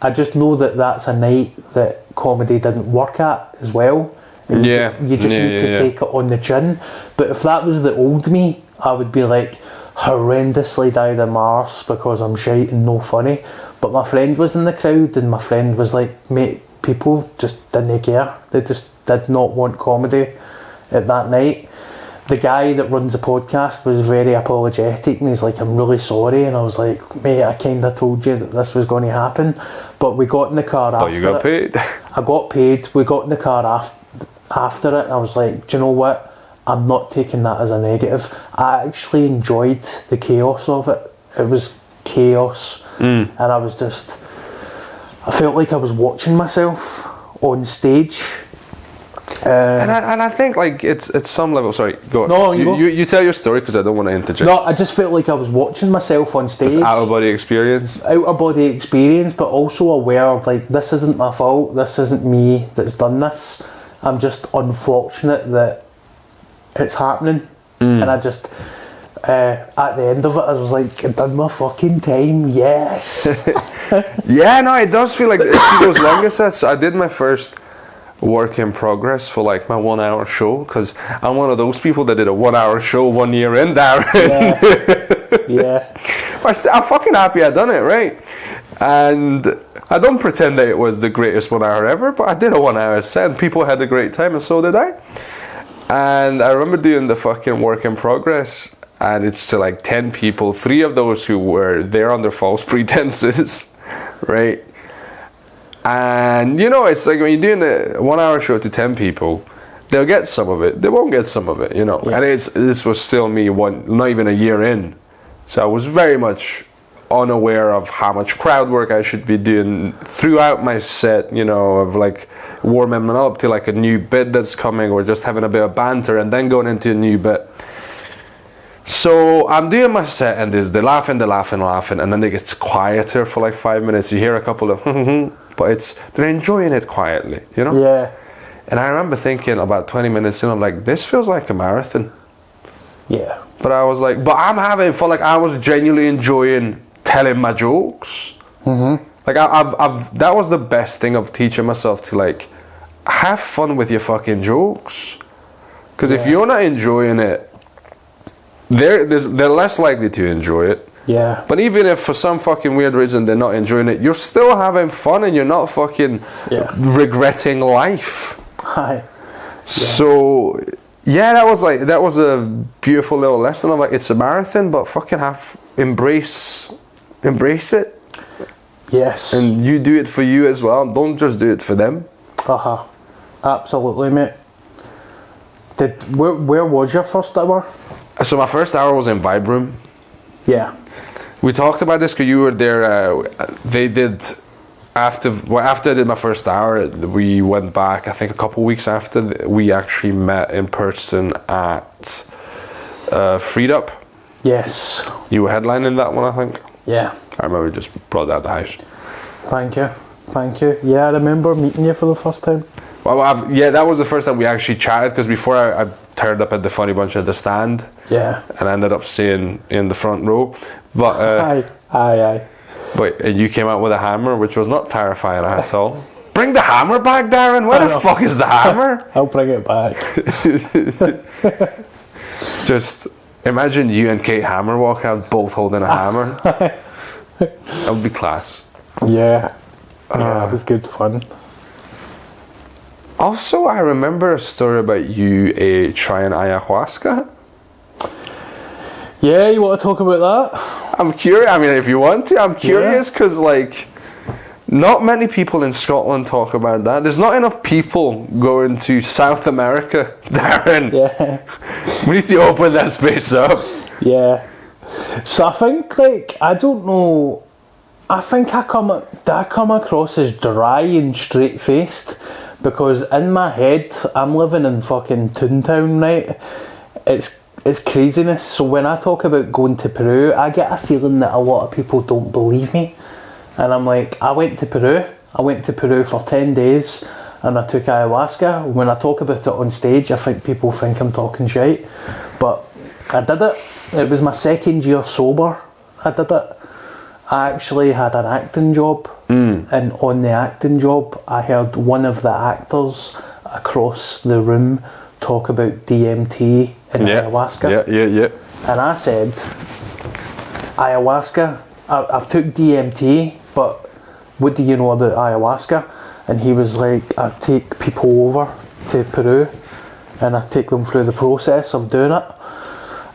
I just know that that's a night that comedy didn't work at as well. And you just need to take it on the chin. But if that was the old me, I would be like horrendously died in my arse because I'm shite and no funny. But my friend was in the crowd and my friend was like, mate, people just didn't care. They just did not want comedy at that night. The guy that runs the podcast was very apologetic and he's like, I'm really sorry. And I was like, mate, I kind of told you that this was going to happen. But we got in the car after it. But you got paid. I got paid. We got in the car after it and I was like, do you know what? I'm not taking that as a negative. I actually enjoyed the chaos of it. It was chaos. And I was just, I felt like I was watching myself on stage. And I think like it's at some level. Sorry, go on. No, you tell your story because I don't want to interject. No, I just felt like I was watching myself on stage. Just out of body experience. Out of body experience, but also aware like this isn't my fault. This isn't me that's done this. I'm just unfortunate that it's happening. And I just at the end of it, I was like, I've done my fucking time. Yes. Yeah, no, it does feel like see those longer sets. I did my first work in progress for like my 1 hour show because I'm one of those people that did a 1 hour show 1 year in, Darren. Yeah. But I'm fucking happy I done it, right? And I don't pretend that it was the greatest 1 hour ever, but I did a 1 hour set and people had a great time and so did I. And I remember doing the fucking work in progress and it's to like 10 people, 3 of those who were there under false pretenses, right? And you know, it's like when you're doing a 1 hour show to 10 people, they'll get some of it, they won't get some of it, you know. Yeah. And this was still me not even a year in. So I was very much unaware of how much crowd work I should be doing throughout my set, you know, of like warming up to like a new bit that's coming or just having a bit of banter and then going into a new bit. So I'm doing my set and they're laughing, and then it gets quieter for like 5 minutes. You hear a couple of but they're enjoying it quietly, you know? Yeah. And I remember thinking about 20 minutes in, I'm like, this feels like a marathon. Yeah. But I was like, but I'm having fun. Like I was genuinely enjoying telling my jokes. Like I've that was the best thing of teaching myself to like have fun with your fucking jokes. Because if you're not enjoying it, they're less likely to enjoy it. Yeah. But even if for some fucking weird reason they're not enjoying it, you're still having fun and you're not fucking regretting life. Hi. Yeah. So yeah, that was a beautiful little lesson of like it's a marathon, but fucking embrace it. Yes. And you do it for you as well. Don't just do it for them. Absolutely, mate. Where was your first hour? So my first hour was in Vibe Room. Yeah. We talked about this because you were there. They did after I did my first hour, we went back. I think a couple of weeks after, we actually met in person at Freed Up. Yes. You were headlining that one, I think. Yeah. I remember just brought that out the house. Thank you. Yeah, I remember meeting you for the first time. Well, that was the first time we actually chatted, because before I turned up at the Funny Bunch at the stand. Yeah. And I ended up staying in the front row. But aye. But you came out with a hammer, which was not terrifying at all. Bring the hammer back, Darren. Where the fuck is the hammer? I'll bring it back. Just imagine you and Kate Hammer walk out both holding a hammer. That would be class. Yeah. It was good fun. Also, I remember a story about you trying ayahuasca. Yeah, you want to talk about that? I'm curious. I mean, if you want to, I'm curious because, like, not many people in Scotland talk about that. There's not enough people going to South America, Darren. Yeah. We need to open that space up. Yeah. So I think, like, I don't know. I think I come across as dry and straight faced, because in my head I'm living in fucking Toontown, right? It's craziness. So when I talk about going to Peru, I get a feeling that a lot of people don't believe me. And I'm like, I went to Peru for 10 days and I took ayahuasca. When I talk about it on stage, I think people think I'm talking shite. But I did it. It was my second year sober. I did it. I actually had an acting job. And on the acting job, I heard one of the actors across the room talk about DMT and ayahuasca. Yeah. And I said, ayahuasca, I've took DMT, but what do you know about ayahuasca? And he was like, I take people over to Peru and I take them through the process of doing it.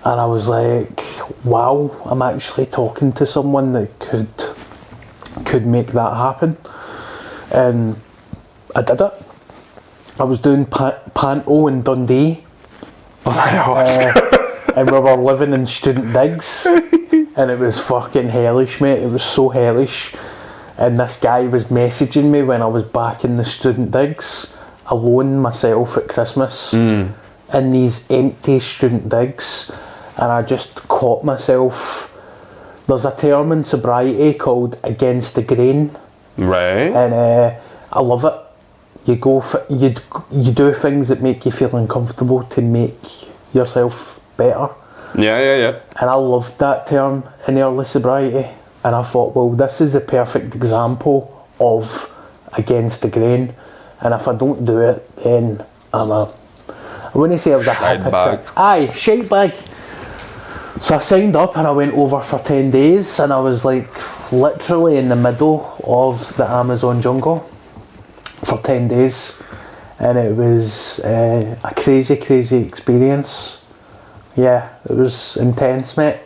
And I was like, wow, I'm actually talking to someone that could make that happen. And I did it. I was doing panto in Dundee. And we were living in student digs. And it was fucking hellish, mate. It was so hellish. And this guy was messaging me when I was back in the student digs, alone myself at Christmas, in these empty student digs. And I just caught myself. There's a term in sobriety called against the grain. Right. And I love it. You do things that make you feel uncomfortable to make yourself better. Yeah. And I loved that term in early sobriety. And I thought, well, this is a perfect example of against the grain. And if I don't do it, then I wouldn't say I was a hypocrite. Aye, shite bag. So I signed up and I went over for 10 days and I was like literally in the middle of the Amazon jungle for 10 days. And it was a crazy experience. Yeah, it was intense, mate.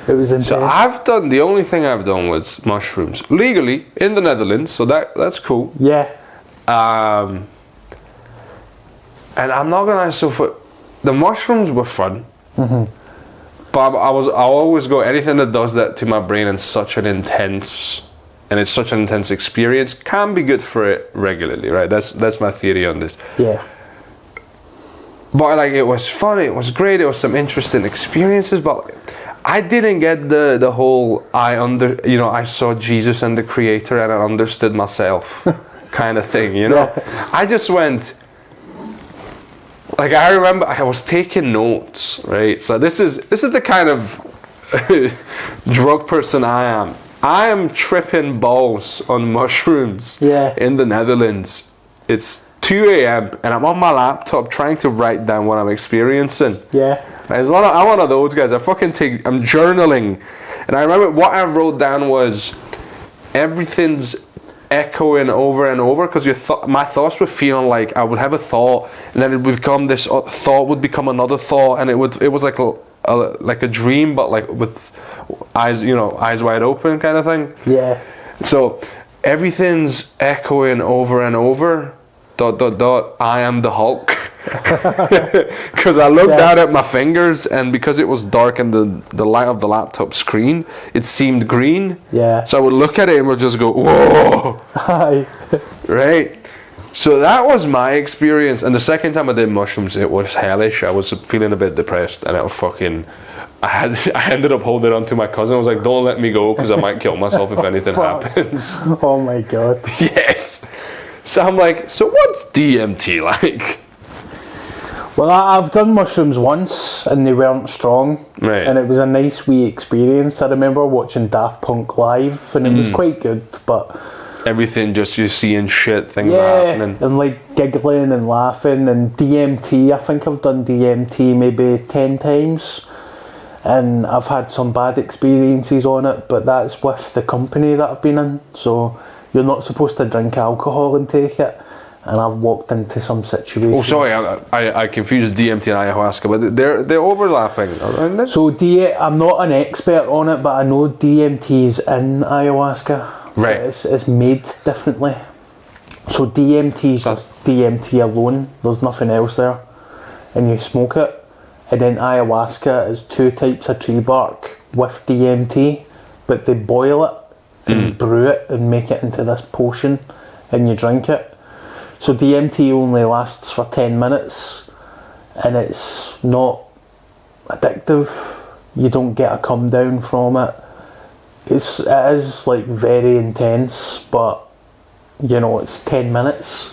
It was intense. So the only thing I've done was mushrooms. Legally, in the Netherlands, so that's cool. Yeah. And I'm not gonna the mushrooms were fun. But I always go, anything that does that to my brain it's such an intense experience can be good for it regularly, right? That's my theory on this. Yeah. But like, it was fun, it was great, it was some interesting experiences, but I didn't get the whole I saw Jesus and the Creator and I understood myself kind of thing, you know? Yeah. I just went, like, I remember I was taking notes, right? So this is the kind of drug person I am. I am tripping balls on mushrooms in the Netherlands. It's 2 a.m. and I'm on my laptop trying to write down what I'm experiencing. Yeah. I'm one of those guys. I'm journaling. And I remember what I wrote down was everything's echoing over and over, because my thoughts were feeling like I would have a thought and then it would become this thought would become another thought, and it was like a dream, but like with eyes wide open kind of thing. Yeah. So everything's echoing over and over. ... I am the Hulk. Because I looked down at my fingers, and because it was dark and the light of the laptop screen, it seemed green. Yeah. So I would look at it and would just go, whoa. Aye. Right. So that was my experience. And the second time I did mushrooms, it was hellish. I was feeling a bit depressed, and I ended up holding on to my cousin. I was like, don't let me go, because I might kill myself if anything happens. Oh my god. Yes. So I'm like, so what's DMT like? Well, I've done mushrooms once, and they weren't strong. Right. And it was a nice wee experience. I remember watching Daft Punk live, and it was quite good, but... Everything, just you seeing shit, things are happening. And like giggling and laughing. And DMT, I think I've done DMT maybe 10 times. And I've had some bad experiences on it, but that's with the company that I've been in. So you're not supposed to drink alcohol and take it. And I've walked into some situations. Oh, sorry, I confused DMT and ayahuasca, but they're overlapping, aren't they? So I'm not an expert on it, but I know DMT's in ayahuasca. Right. It's made differently. So DMT is just DMT alone. There's nothing else there. And you smoke it. And then ayahuasca is 2 types of tree bark with DMT, but they boil it and brew it and make it into this potion, and you drink it. So DMT only lasts for 10 minutes, and it's not addictive. You don't get a come down from it. It is like very intense, but you know, it's 10 minutes.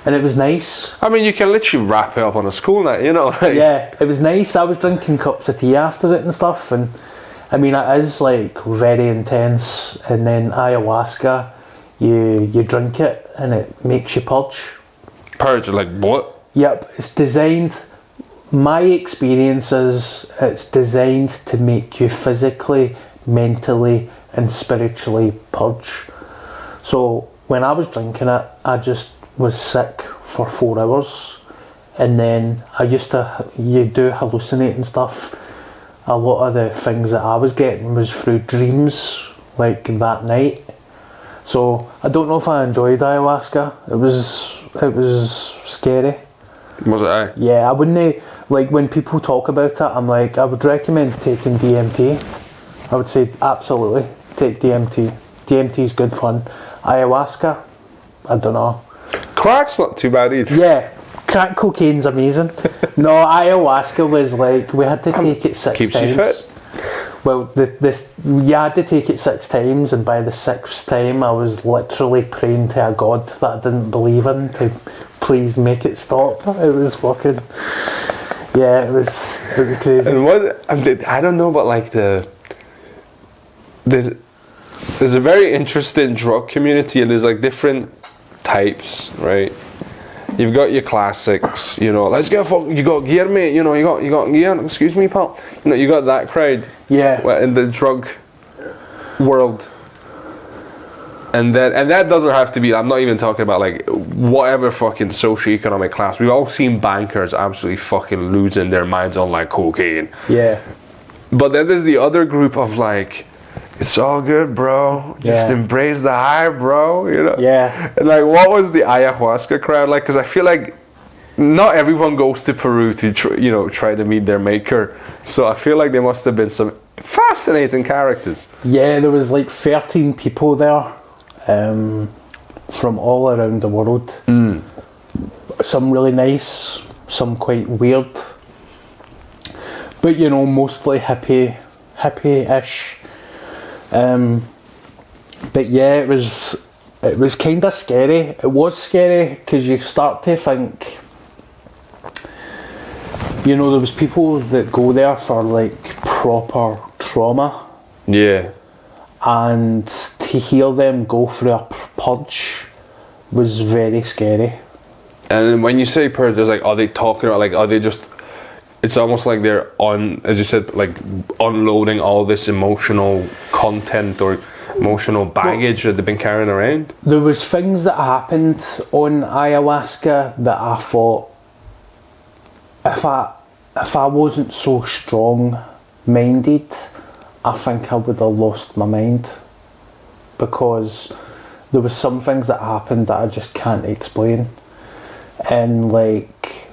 And it was nice. I mean, you can literally wrap it up on a school night, you know? Like. Yeah, it was nice. I was drinking cups of tea after it and stuff, and I mean, it is like very intense. And then ayahuasca, you drink it and it makes you purge. Purge, like what? Yep, it's designed, my experience is it's designed to make you physically, mentally and spiritually purge. So when I was drinking it, I just was sick for 4 hours, and then you do hallucinate and stuff. A lot of the things that I was getting was through dreams, like that night. So I don't know if I enjoyed ayahuasca. It was scary. Was it? Yeah, I wouldn't, like when people talk about it, I'm like, I would recommend taking DMT. I would say absolutely take DMT. DMT is good fun. Ayahuasca, I don't know. Crack's not too bad either. Yeah, crack cocaine's amazing. No, ayahuasca was like, we had to take it 6 times. Keeps you fit. Well, you had to take it 6 times, and by the 6th time I was literally praying to a god that I didn't believe in to please make it stop. It was fucking, yeah, it was crazy. And what, I don't know, but like there's a very interesting drug community, and there's like different types, right? You've got your classics, you know, let's get fuck, you got gear, mate, you know, you got gear, excuse me, pal. You know, you got that crowd. Yeah. In the drug world. And that doesn't have to be, I'm not even talking about like whatever fucking socioeconomic class. We've all seen bankers absolutely fucking losing their minds on like cocaine. Yeah. But then there's the other group of like, it's all good, bro. Just embrace the high, bro. You know. Yeah. And like, what was the ayahuasca crowd like? Because I feel like not everyone goes to Peru to try to meet their maker. So I feel like there must have been some fascinating characters. Yeah, there was like 13 people there, from all around the world. Some really nice, some quite weird. But you know, mostly hippie-ish. But yeah, it was kind of scary. It was scary because you start to think, you know, there was people that go there for like proper trauma. Yeah. And to hear them go through a purge was very scary. And when you say purge, there's like, are they talking about like, are they just? It's almost like they're as you said, like unloading all this emotional content or emotional baggage that they've been carrying around. There was things that happened on ayahuasca that I thought, if I wasn't so strong-minded, I think I would have lost my mind, because there was some things that happened that I just can't explain, and like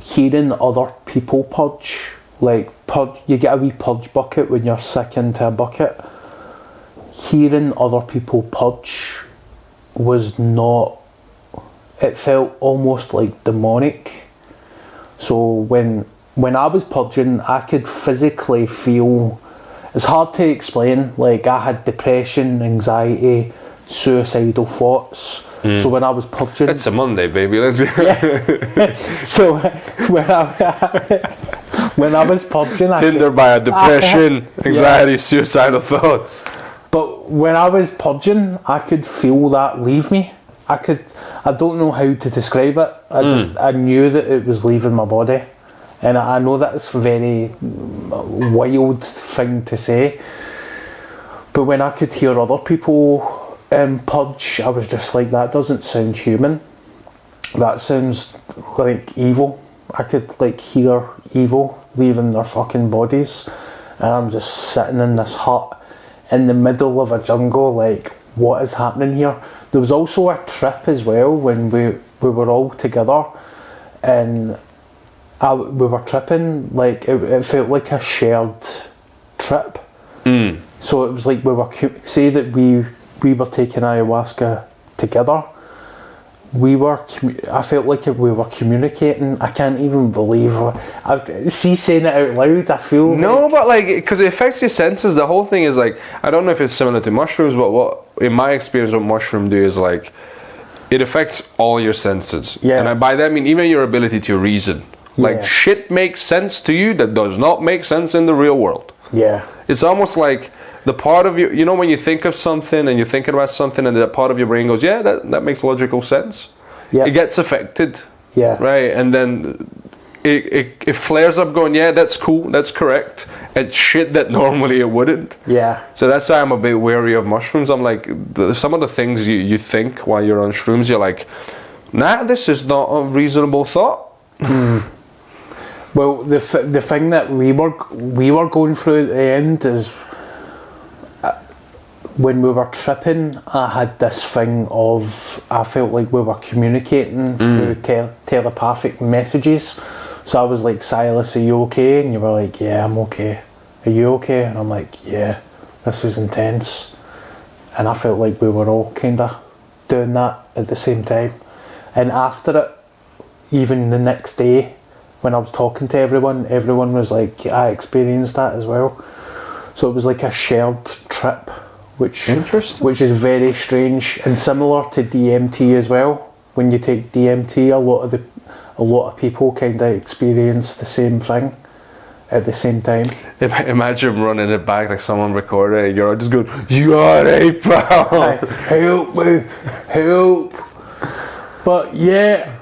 hearing other people purge, you get a wee purge bucket when you're sick into a bucket. Hearing other people purge was not, it felt almost like demonic. So when I was purging, I could physically feel, it's hard to explain, like I had depression, anxiety, suicidal thoughts. So when I was purging... It's a Monday, baby, let's go. Yeah. So when I was purging... Tindered by a depression, anxiety, suicidal thoughts. But when I was purging, I could feel that leave me. I don't know how to describe it. I knew that it was leaving my body. And I know that's a very wild thing to say. But when I could hear other people purge, I was just like, that doesn't sound human. That sounds like evil. I could like hear evil leaving their fucking bodies. And I'm just sitting in this hut in the middle of a jungle, like, what is happening here? There was also a trip as well when we were all together, and we were tripping, like it felt like a shared trip. So it was like we were, say that we were taking ayahuasca together, I felt like we were communicating. I can't even believe see saying it out loud, I feel no, but like, because it affects your senses. The whole thing is like, I don't know if it's similar to mushrooms, but what in my experience what mushroom do is like, it affects all your senses. And by that I mean even your ability to reason. Like shit makes sense to you that does not make sense in the real world. It's almost like the part of you know when you think of something and you're thinking about something and that part of your brain goes, yeah, that makes logical sense. It gets affected. Right? And then it flares up going, yeah, that's cool, that's correct. It's shit that normally it wouldn't. So that's why I'm a bit wary of mushrooms. I'm like, some of the things you think while you're on shrooms, you're like, nah, this is not a reasonable thought. Well, the thing that we were going through at the end is when we were tripping, I had this thing of, I felt like we were communicating through telepathic messages. So I was like, Silas, are you okay? And you were like, yeah, I'm okay. Are you okay? And I'm like, yeah, this is intense. And I felt like we were all kind of doing that at the same time. And after it, even the next day, when I was talking to everyone was like, I experienced that as well. So it was like a shared trip, which is very strange and similar to DMT as well. When you take DMT, a lot of people kind of experience the same thing at the same time. Imagine running it back like someone recorded it, you're just going, you alright, pal? Help me, help. But yeah,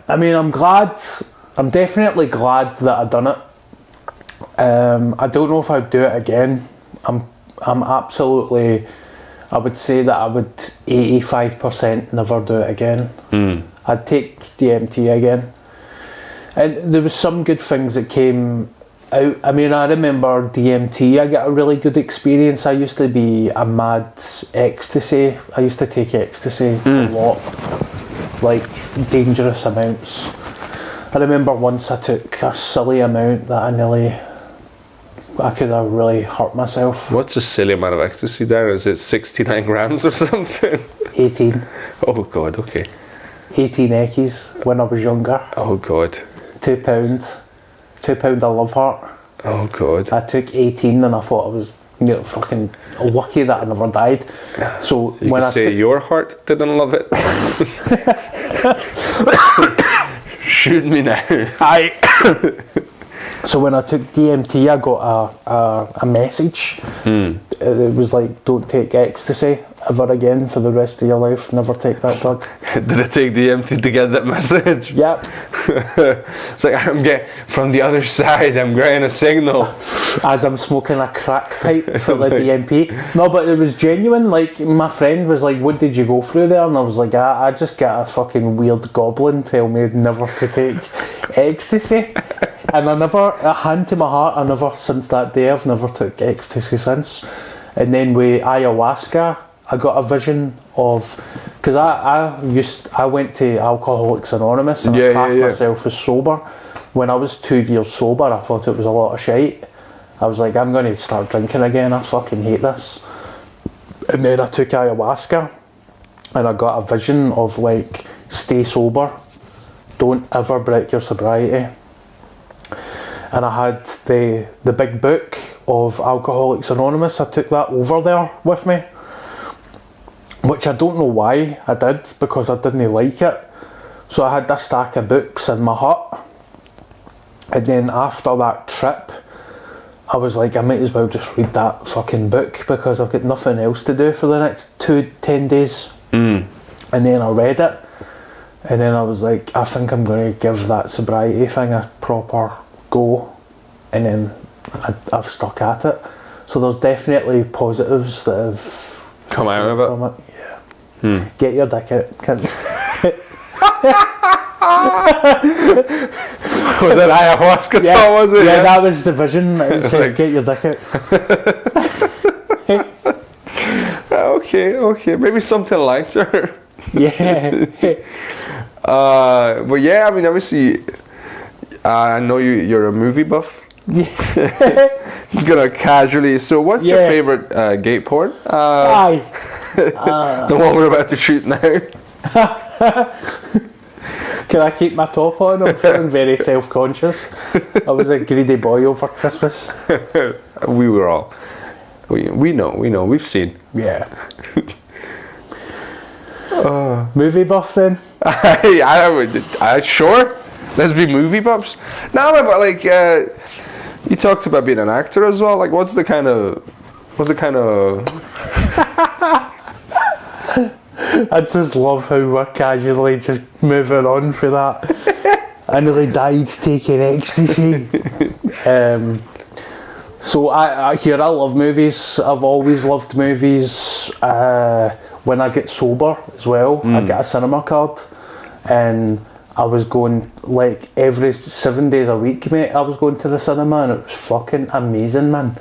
I mean, I'm definitely glad that I done it. I don't know if I'd do it again. I'm absolutely, I would say that I would 85% never do it again. I'd take DMT again. And there was some good things that came out. I mean, I remember DMT, I got a really good experience. I used to be a mad ecstasy. I used to take ecstasy a lot, like dangerous amounts. I remember once I took a silly amount that I could have really hurt myself. What's a silly amount of ecstasy, Darren? Is it 69 grams or something? 18. Oh God, okay. 18 eckies when I was younger. Oh God. £2. £2 a love heart. Oh God. I took 18 and I thought I was fucking lucky that I never died. So you when could say your heart didn't love it. Shoot me now. So when I took DMT, I got a message. It was like, don't take ecstasy ever again for the rest of your life. Never take that drug. Did it take DMT to get that message? Yep. It's like, from the other side, I'm getting a signal. As I'm smoking a crack pipe for the DMT. No, but it was genuine. Like, my friend was like, what did you go through there? And I was like, I just got a fucking weird goblin tell me never to take ecstasy. And a hand to my heart, I never, since that day, I've never took ecstasy since. And then with ayahuasca, I got a vision of, because I went to Alcoholics Anonymous and I classed myself as sober, when I was 2 years sober, I thought it was a lot of shite. I was like, I'm going to start drinking again, I fucking hate this. And then I took ayahuasca, and I got a vision of like, stay sober, don't ever break your sobriety. And I had the big book of Alcoholics Anonymous. I took that over there with me, which I don't know why I did, because I didn't like it. So I had this stack of books in my hut, and then after that trip, I was like, I might as well just read that fucking book, because I've got nothing else to do for the next 10 days. And then I read it, and then I was like, I think I'm going to give that sobriety thing a proper go, and then I've stuck at it. So there's definitely positives that have come out of it. From it. Yeah. Get your dick out. Was it ayahuasca? Yeah, Was it? yeah, that was the vision. It says, Like, get your dick out. okay, maybe something lighter. Yeah. But yeah, I mean, obviously, I know you're a movie buff. He's gonna casually. So, what's your favorite gay porn? Aye. The one we're about to shoot now. Can I keep my top on? I'm feeling very self-conscious. I was a greedy boy over Christmas. We were all. We know. We've seen. Yeah. Movie buff then? I sure. Let's be movie buffs. No, but like you talked about being an actor as well. Like, what's the kind of I just love how we're casually just moving on for that. I nearly died taking ecstasy. So I love movies. I've always loved movies. When I get sober as well, I get a cinema card, and I was going like every 7 days a week, mate. I was going to the cinema, and it was fucking amazing, man.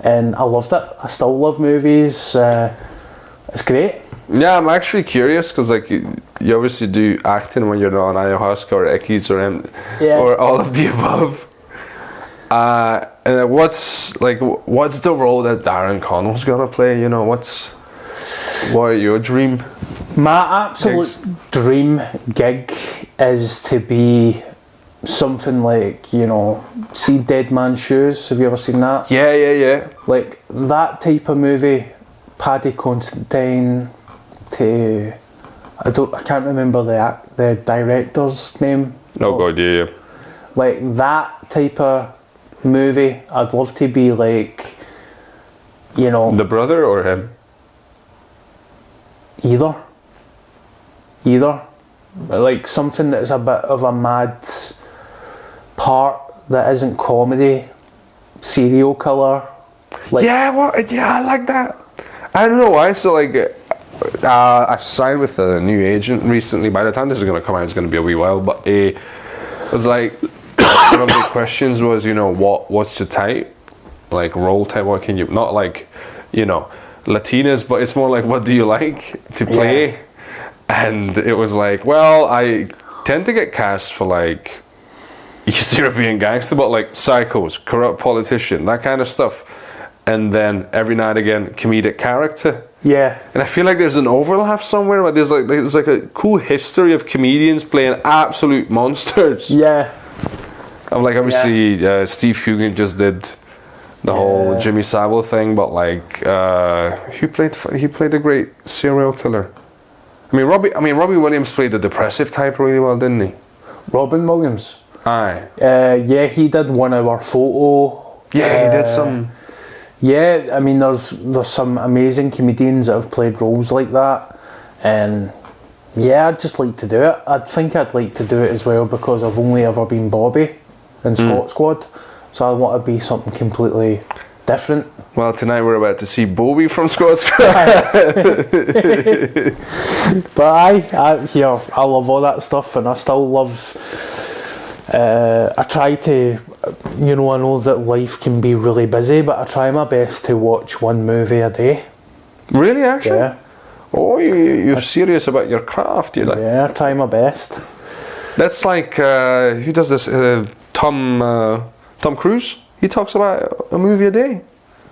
And I loved it. I still love movies. It's great. Yeah, I'm actually curious, because like you obviously do acting when you're not on ayahuasca or eckies or all of the above. And what's the role that Darren Connell's gonna play? You know, what are your dream? My absolute dream gig is to be something like, you know, see Dead Man's Shoes. Have you ever seen that? Yeah. Like that type of movie. Paddy Constantine. I can't remember the director's name. Oh god, yeah. Like that type of movie. I'd love to be like, you know, the brother or him? Either. Like something that's a bit of a mad part that isn't comedy. Serial killer. Like, I like that. I don't know why. So like, I signed with a new agent recently. By the time this is going to come out, it's going to be a wee while. But it was like, one of the questions was, you know, what's your type? Like role type. What can you? Not like, you know, Latinas, but it's more like, what do you like to play? Yeah. And it was like, well, I tend to get cast for like East European gangster, but like psychos, corrupt politician, that kind of stuff. And then every now and again, comedic character. Yeah. And I feel like there's an overlap somewhere, but there's like a cool history of comedians playing absolute monsters. Yeah. I'm like, obviously, Steve Coogan just did the whole Jimmy Savile thing, but like, he played a great serial killer. I mean, Robbie Williams played the depressive type really well, didn't he? Robin Williams. Aye. Yeah, he did 1 Hour Photo. Yeah, he did some. Yeah, I mean, there's some amazing comedians that have played roles like that, and yeah, I'd just like to do it. I think I'd like to do it as well because I've only ever been Bobby in Scot Squad, so I want to be something completely different. Well, tonight we're about to see Bobby from Scot Squad. But I love all that stuff, and I still love. I try to, you know, I know that life can be really busy, but I try my best to watch 1 movie a day. Really, actually? Yeah. Oh, you're serious about your craft, you like? Yeah, I try my best. That's like, who does this? Tom Cruise. He talks about a movie a day.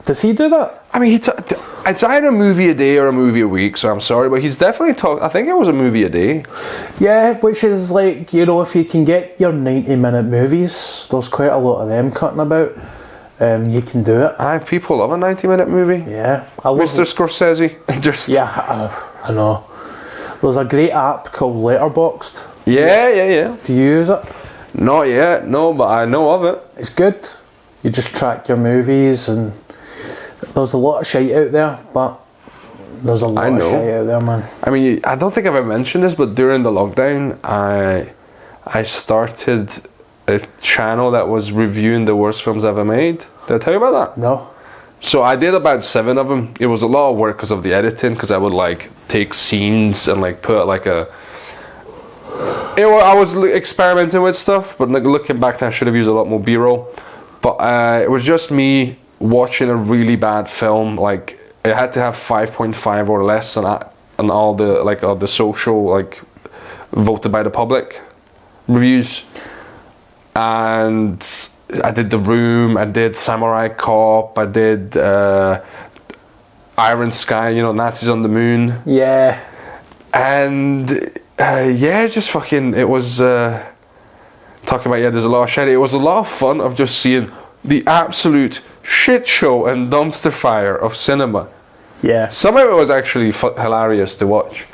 Does he do that? I mean, it's either a movie a day or a movie a week. So I'm sorry, but he's definitely I think it was a movie a day. Yeah, which is like, you know, if you can get your 90-minute movies, there's quite a lot of them cutting about. You can do it. People love a 90-minute movie. Yeah, I love Mr. Scorsese. Just I know. There's a great app called Letterboxd. Yeah. Do you use it? Not yet, no, but I know of it. It's good. You just track your movies, and there's a lot of shite out there, but there's a lot of shite out there, man. I mean, I don't think I've ever mentioned this, but during the lockdown, I started a channel that was reviewing the worst films ever made. Did I tell you about that? No. So I did about 7 of them. It was a lot of work because of the editing, because I would like take scenes and like put like I was experimenting with stuff, but like looking back, I should have used a lot more B-roll. But it was just me watching a really bad film. Like it had to have 5.5 or less on all the social like voted by the public reviews. And I did The Room, I did Samurai Cop, I did Iron Sky, you know, Nazis on the Moon. Yeah. And just fucking, it was talking about, there's a lot of shit. It was a lot of fun of just seeing the absolute shit show and dumpster fire of cinema. Yeah. Some of it was actually hilarious to watch.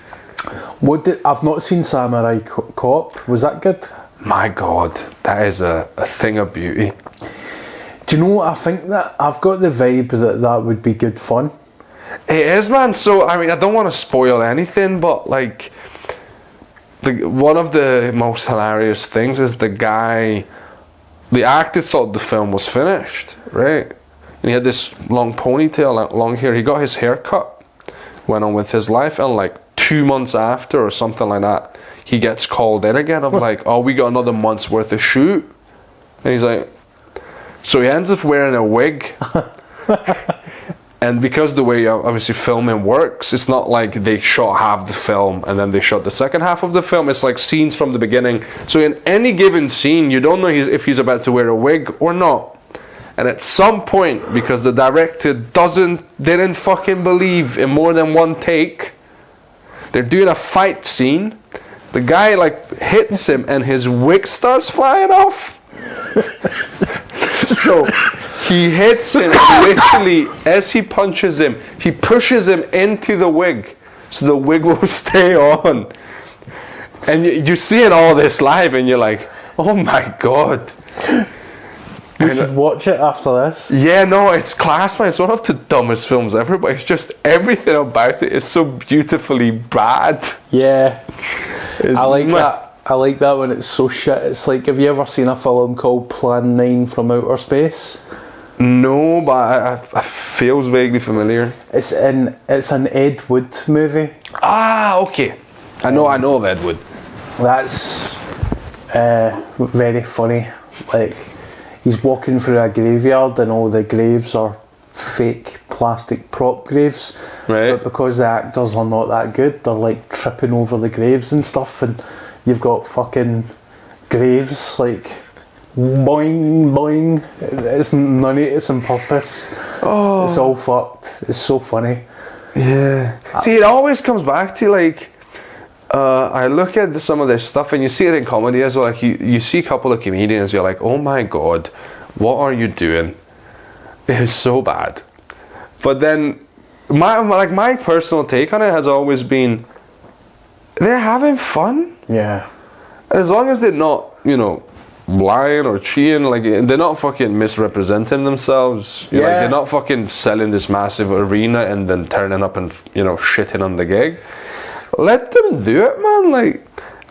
I've not seen Samurai Cop. Was that good? My God, that is a thing of beauty. Do you know what? I think that I've got the vibe that would be good fun. It is, man. So, I mean, I don't want to spoil anything, but like, one of the most hilarious things is the actor thought the film was finished, right? And he had this long ponytail, long hair. He got his hair cut, went on with his life, and like 2 months after or something like that, he gets called in again of like, oh, we got another month's worth of shoot. And he's like, so he ends up wearing a wig. And because the way obviously filming works, it's not like they shot half the film and then they shot the second half of the film. It's like scenes from the beginning. So in any given scene, you don't know if he's about to wear a wig or not. And at some point, because the director didn't fucking believe in more than one take, they're doing a fight scene. The guy like hits him and his wig starts flying off. So he hits him literally as he punches him. He pushes him into the wig so the wig will stay on. And you're seeing all this live and you're like, oh my God. We should watch it after this. Yeah, no, it's class, man. It's one of the dumbest films ever, but it's just everything about it is so beautifully bad. Yeah. I like that. I like that when it's so shit. It's like, have you ever seen a film called Plan 9 from Outer Space? No, but it feels vaguely familiar. It's an Ed Wood movie. Ah, okay. I know of Ed Wood. That's very funny. Like, he's walking through a graveyard and all the graves are fake plastic prop graves. Right. But because the actors are not that good, they're like tripping over the graves and stuff, and you've got fucking graves like boing boing. It's none of it's on purpose. Oh. It's all fucked. It's so funny. Yeah. See, it always comes back to like, I look at some of this stuff and you see it in comedy as well. Like you see a couple of comedians, you're like, oh my God, what are you doing? It is so bad. But then my personal take on it has always been, they're having fun. Yeah. And as long as they're not, lying or cheating, like they're not fucking misrepresenting themselves. Like, they're not fucking selling this massive arena and then turning up and shitting on the gig. Let them do it, man.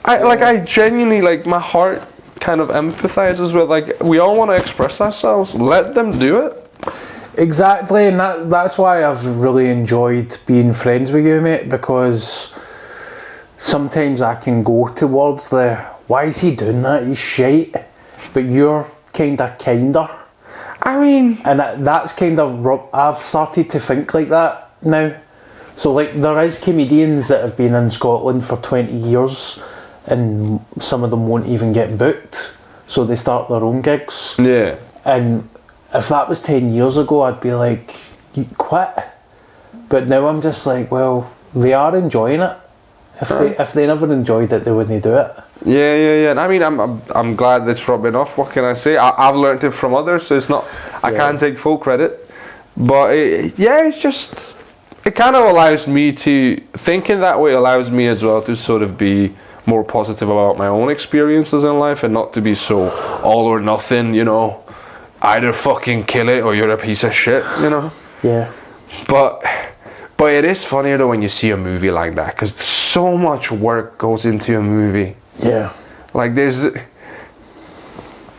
I genuinely, like, my heart kind of empathizes with, like, we all want to express ourselves. Let them do it. Exactly, and that's why I've really enjoyed being friends with you, mate, because sometimes I can go towards why is he doing that? He's shite. But you're kinder. I mean... And that's kind of... I've started to think like that now. So, like, there is comedians that have been in Scotland for 20 years and some of them won't even get booked. so they start their own gigs. Yeah. And if that was 10 years ago, I'd be like, you quit. But now I'm just like, well, they are enjoying it. If they never enjoyed it, they wouldn't do it. Yeah. I mean, I'm glad it's rubbing off. What can I say? I've learned it from others, so it's not. I can't take full credit, but it's just. It kind of allows me to thinking that way. Allows me as well to sort of be more positive about my own experiences in life, and not to be so all or nothing. You know, either fucking kill it or you're a piece of shit. You know. Yeah. But it is funnier though when you see a movie like that, because so much work goes into a movie. Yeah. Like there's,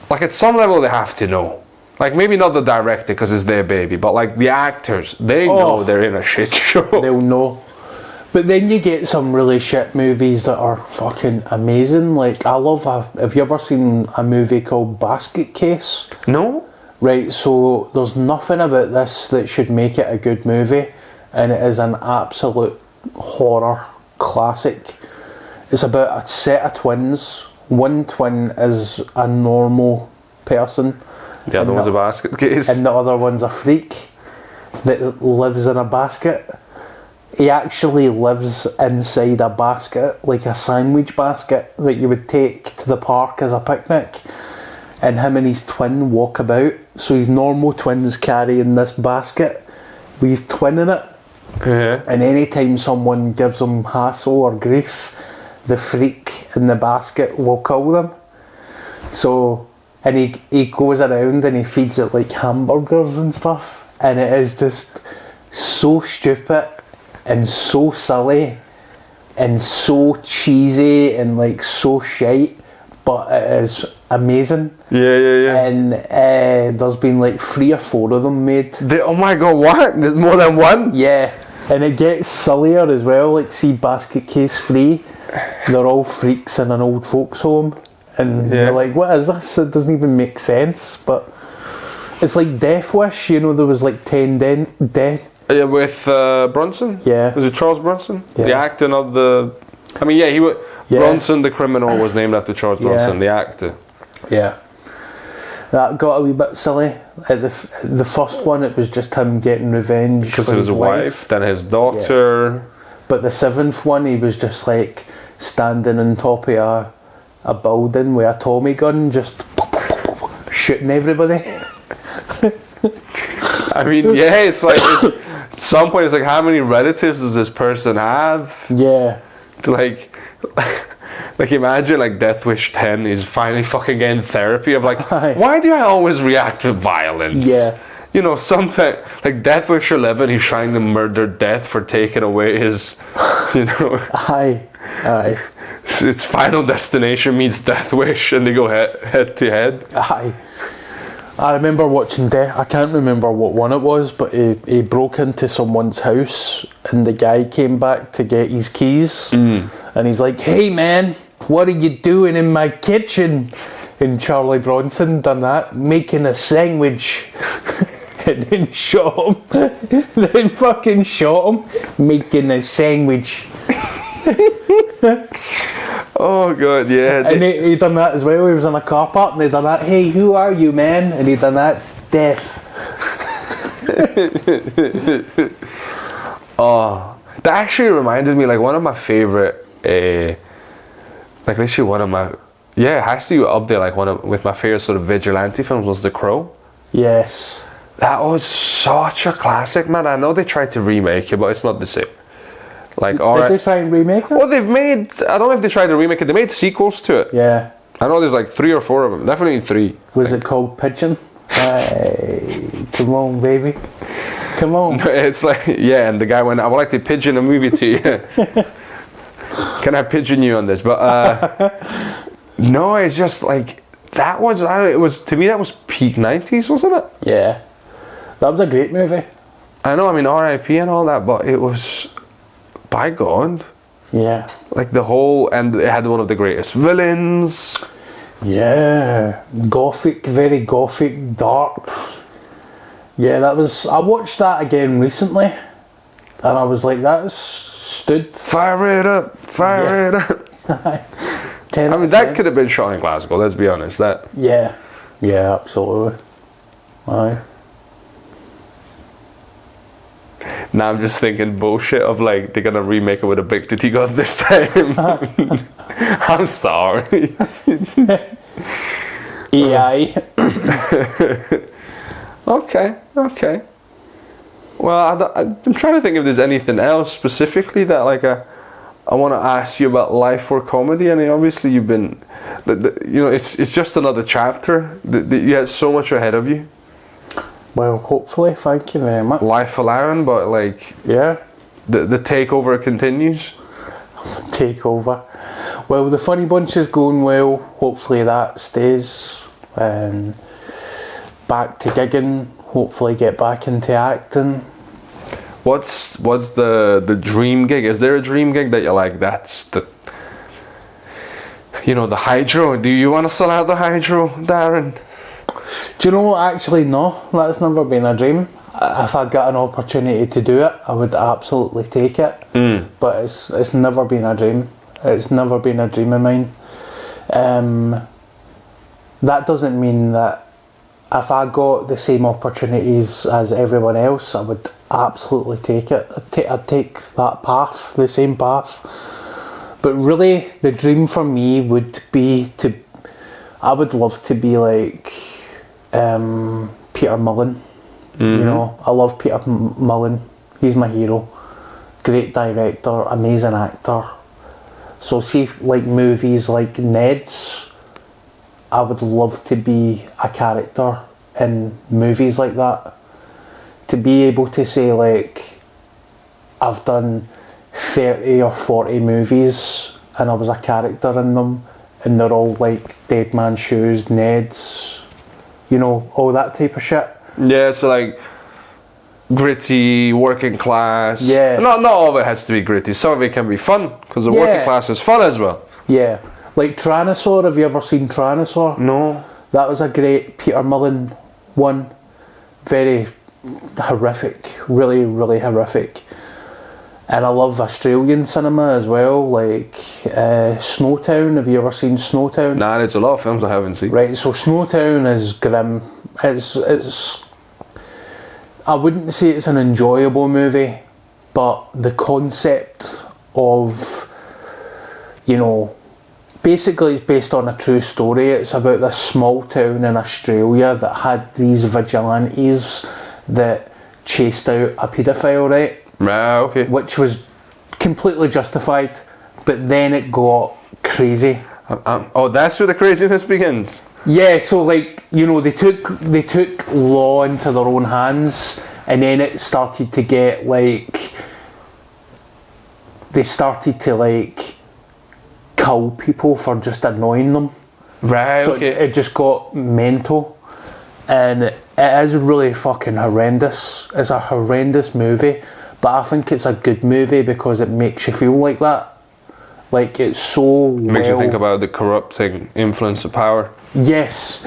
like at some level they have to know. Like maybe not the director because it's their baby, but like the actors, they know they're in a shit show. They'll know. But then you get some really shit movies that are fucking amazing. Like have you ever seen a movie called Basket Case? No? Right, so there's nothing about this that should make it a good movie, and it is an absolute horror classic. It's about a set of twins. One twin is a normal person. The other one's a basket case. And the other one's a freak that lives in a basket. He actually lives inside a basket, like a sandwich basket that you would take to the park as a picnic. And him and his twin walk about. So his normal twin's carrying this basket with his twin in it. Yeah. And anytime someone gives him hassle or grief, the freak in the basket will kill them. So, and he goes around and he feeds it like hamburgers and stuff. And it is just so stupid and so silly and so cheesy and like so shite. But it is amazing. Yeah. And there's been like 3 or 4 of them made. Oh my god, what? There's more than one? Yeah. And it gets sillier as well. Like, see Basket Case 3, they're all freaks in an old folks home. And you're like, what is this? It doesn't even make sense. But it's like Death Wish, you know, there was like 10 dead. Yeah, with Bronson? Yeah. Was it Charles Bronson? Yeah. The actor, not the... I mean, he was... Yeah. Bronson, the criminal, was named after Charles Bronson, the actor. Yeah. That got a wee bit silly. At the first one, it was just him getting revenge Because for of his wife, then his daughter. Yeah. But the 7th one, he was just like standing on top of a building with a Tommy gun, just shooting everybody. I mean, yeah, it's like... at some point, it's like, how many relatives does this person have? Yeah. Like imagine like Death Wish 10 is finally fucking getting therapy of like, Aye. why do I always react to violence? Yeah. You know, sometimes like Death Wish 11, he's trying to murder Death for taking away his, you know. Aye. It's Final Destination meets Death Wish, and they go head to head. Aye. I remember watching Death. I can't remember what one it was, but he broke into someone's house, and the guy came back to get his keys, and he's like, "Hey man, what are you doing in my kitchen?" And Charlie Bronson done that, making a sandwich, and then shot him. Then fucking shot him, making a sandwich. Oh god, yeah. And he done that as well. He was in a car park and they done that. "Hey, who are you, man?" And he done that. "Death." Oh, that actually reminded me, like one of my favorite, like literally one of my, yeah, it has to be up there. Like with my favorite sort of vigilante films was The Crow. Yes. That was such a classic, man. I know they tried to remake it, but it's not the same. Like, Did they try and remake it? well, they've made. I don't know if they tried to remake it. They made sequels to it. Yeah. I know there's like 3 or 4 of them. Definitely 3. Was it called Pigeon? Hey, come on, baby. Come on. It's like, yeah, and the guy went, "I would like to pigeon a movie to you." Can I pigeon you on this? But no, it's just like that was. It was to me that was peak 90s, wasn't it? Yeah. That was a great movie. I know. I mean, R.I.P. and all that, but it was. By God. Yeah. Like the whole, and it had one of the greatest villains. Yeah. Gothic, very gothic, dark. Yeah, that was. I watched that again recently, and I was like, "That stood." Fire it up, fire it up. 10 I out mean, of that 10. could have been shot in Glasgow, let's be honest. That. Yeah, absolutely. Aye. Now I'm just thinking bullshit of like, they're gonna remake it with a big titty god this time. I'm sorry. AI. Okay. Well, I'm trying to think if there's anything else specifically that like I want to ask you about life or comedy. I mean, obviously you've been, you know, it's just another chapter. You had so much ahead of you. Well, hopefully, thank you very much. Life allowing, but like, Yeah. the takeover continues. Takeover. Well, the Funny Bunch is going well. Hopefully that stays. Back to gigging. Hopefully get back into acting. What's the dream gig? Is there a dream gig that you're like, that's the, you know, the hydro? Do you want to sell out the hydro, Darren? Do you know, actually no, that's never been a dream. If I got an opportunity to do it, I would absolutely take it. But it's never been a dream. It's never been a dream of mine. That doesn't mean that if I got the same opportunities as everyone else, I would absolutely take it. I'd take that path, the same path. But really, the dream for me would be to, I would love to be like Peter Mullen. You know, I love Peter Mullen. He's my hero. Great director, amazing actor. So see, like movies like Ned's, I would love to be a character in movies like that. To be able to say like, I've done 30 or 40 movies and I was a character in them, and they're all like Dead Man's Shoes, Ned's, you know, all that type of shit. Yeah, so like gritty, working class. Yeah. Not all of it has to be gritty. Some of it can be fun, because the working class is fun as well. Yeah. Like Tyrannosaur, have you ever seen Tyrannosaur? No. That was a great Peter Mullen one. Very horrific. Really, really horrific. And I love Australian cinema as well, like Snowtown. Have you ever seen Snowtown? Nah, there's a lot of films I haven't seen. Right, so Snowtown is grim. It's I wouldn't say it's an enjoyable movie, but the concept of, you know, basically it's based on a true story. It's about this small town in Australia that had these vigilantes that chased out a paedophile, right? Right, okay. Which was completely justified, but then it got crazy. Oh, that's where the craziness begins. Yeah, so like, you know, they took law into their own hands, and then it started to get like, they started to like kill people for just annoying them. Right, So okay. it just got mental, and it is really fucking horrendous. It's a horrendous movie, but I think it's a good movie because it makes you feel like that. Like, it's so Makes you think about the corrupting influence of power. Yes.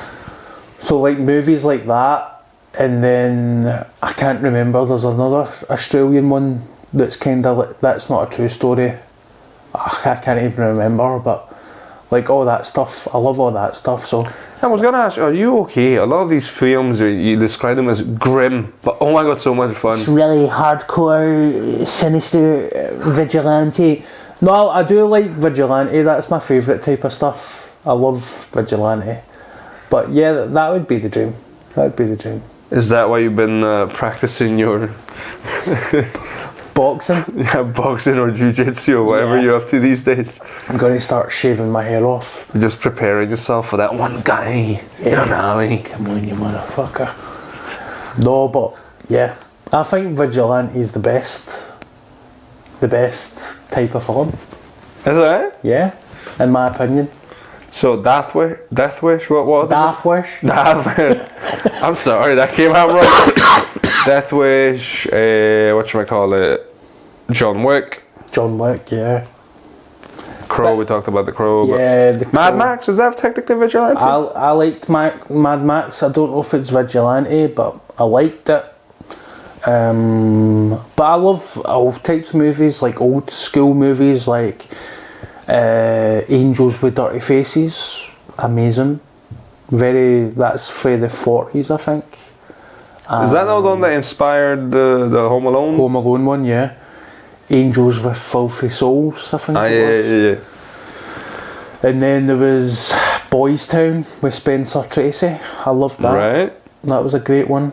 So like movies like that, and then I can't remember, there's another Australian one that's kind of like, that's not a true story. I can't even remember, but like all that stuff, I love all that stuff. So I was gonna ask, are you okay? A lot of these films, you describe them as grim, but oh my god, so much fun. really hardcore, sinister, vigilante. No, I do like vigilante, that's my favourite type of stuff. I love vigilante. But yeah, that would be the dream. That would be the dream. Is that why you've been practicing your Boxing. boxing or jiu-jitsu or whatever you're up to these days? I'm going to start shaving my hair off. Just preparing yourself for that one guy in an alley. Come on, you motherfucker. No, but yeah, I think vigilante is the best type of film. Is that? Yeah, in my opinion. So Death Wish, what? Death Wish. I'm sorry, that came out wrong. Death Wish, whatchamacallit, John Wick. John Wick, yeah. Crow, we talked about the Crow. Yeah, the Mad Crow. Max, is that technically vigilante? I liked Mad Max. I don't know if it's vigilante, but I liked it. But I love all types of movies, like old school movies, like Angels with Dirty Faces, amazing. That's for the 40s, I think. Is that the one that inspired the Home Alone? Home Alone one, yeah. Angels with Filthy Souls, I think it was. Yeah. And then there was Boys Town with Spencer Tracy. I loved that. Right. That was a great one.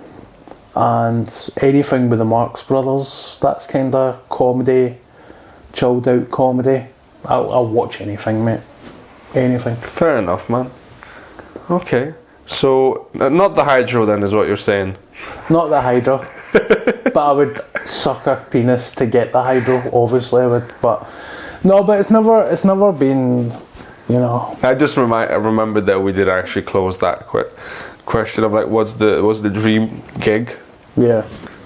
And anything with the Marx Brothers, that's kind of comedy, chilled out comedy. I'll watch anything, mate. Anything. Fair enough, man. Okay. So, not the Hydro then is what you're saying? Not the Hydro. But I would suck a penis to get the Hydro, obviously I would. But no, but it's never been, you know. I just remembered that we did actually close that question of like, what's the dream gig? Yeah.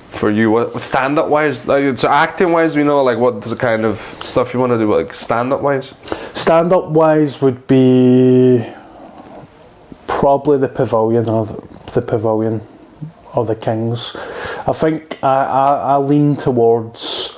For you, what stand up wise, like, so acting wise, we know like what's the kind of stuff you want to do, like stand up wise? Stand up wise would be probably the Pavilion or the Kings. I think I lean towards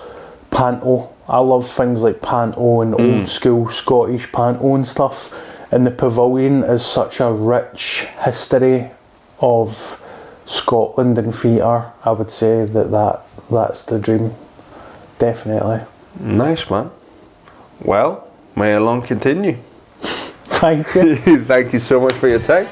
panto. I love things like panto and old school Scottish panto and stuff. And the Pavilion is such a rich history of Scotland and theatre. I would say that's the dream, definitely. Nice, man. Well, may along continue. Thank you. Thank you so much for your time.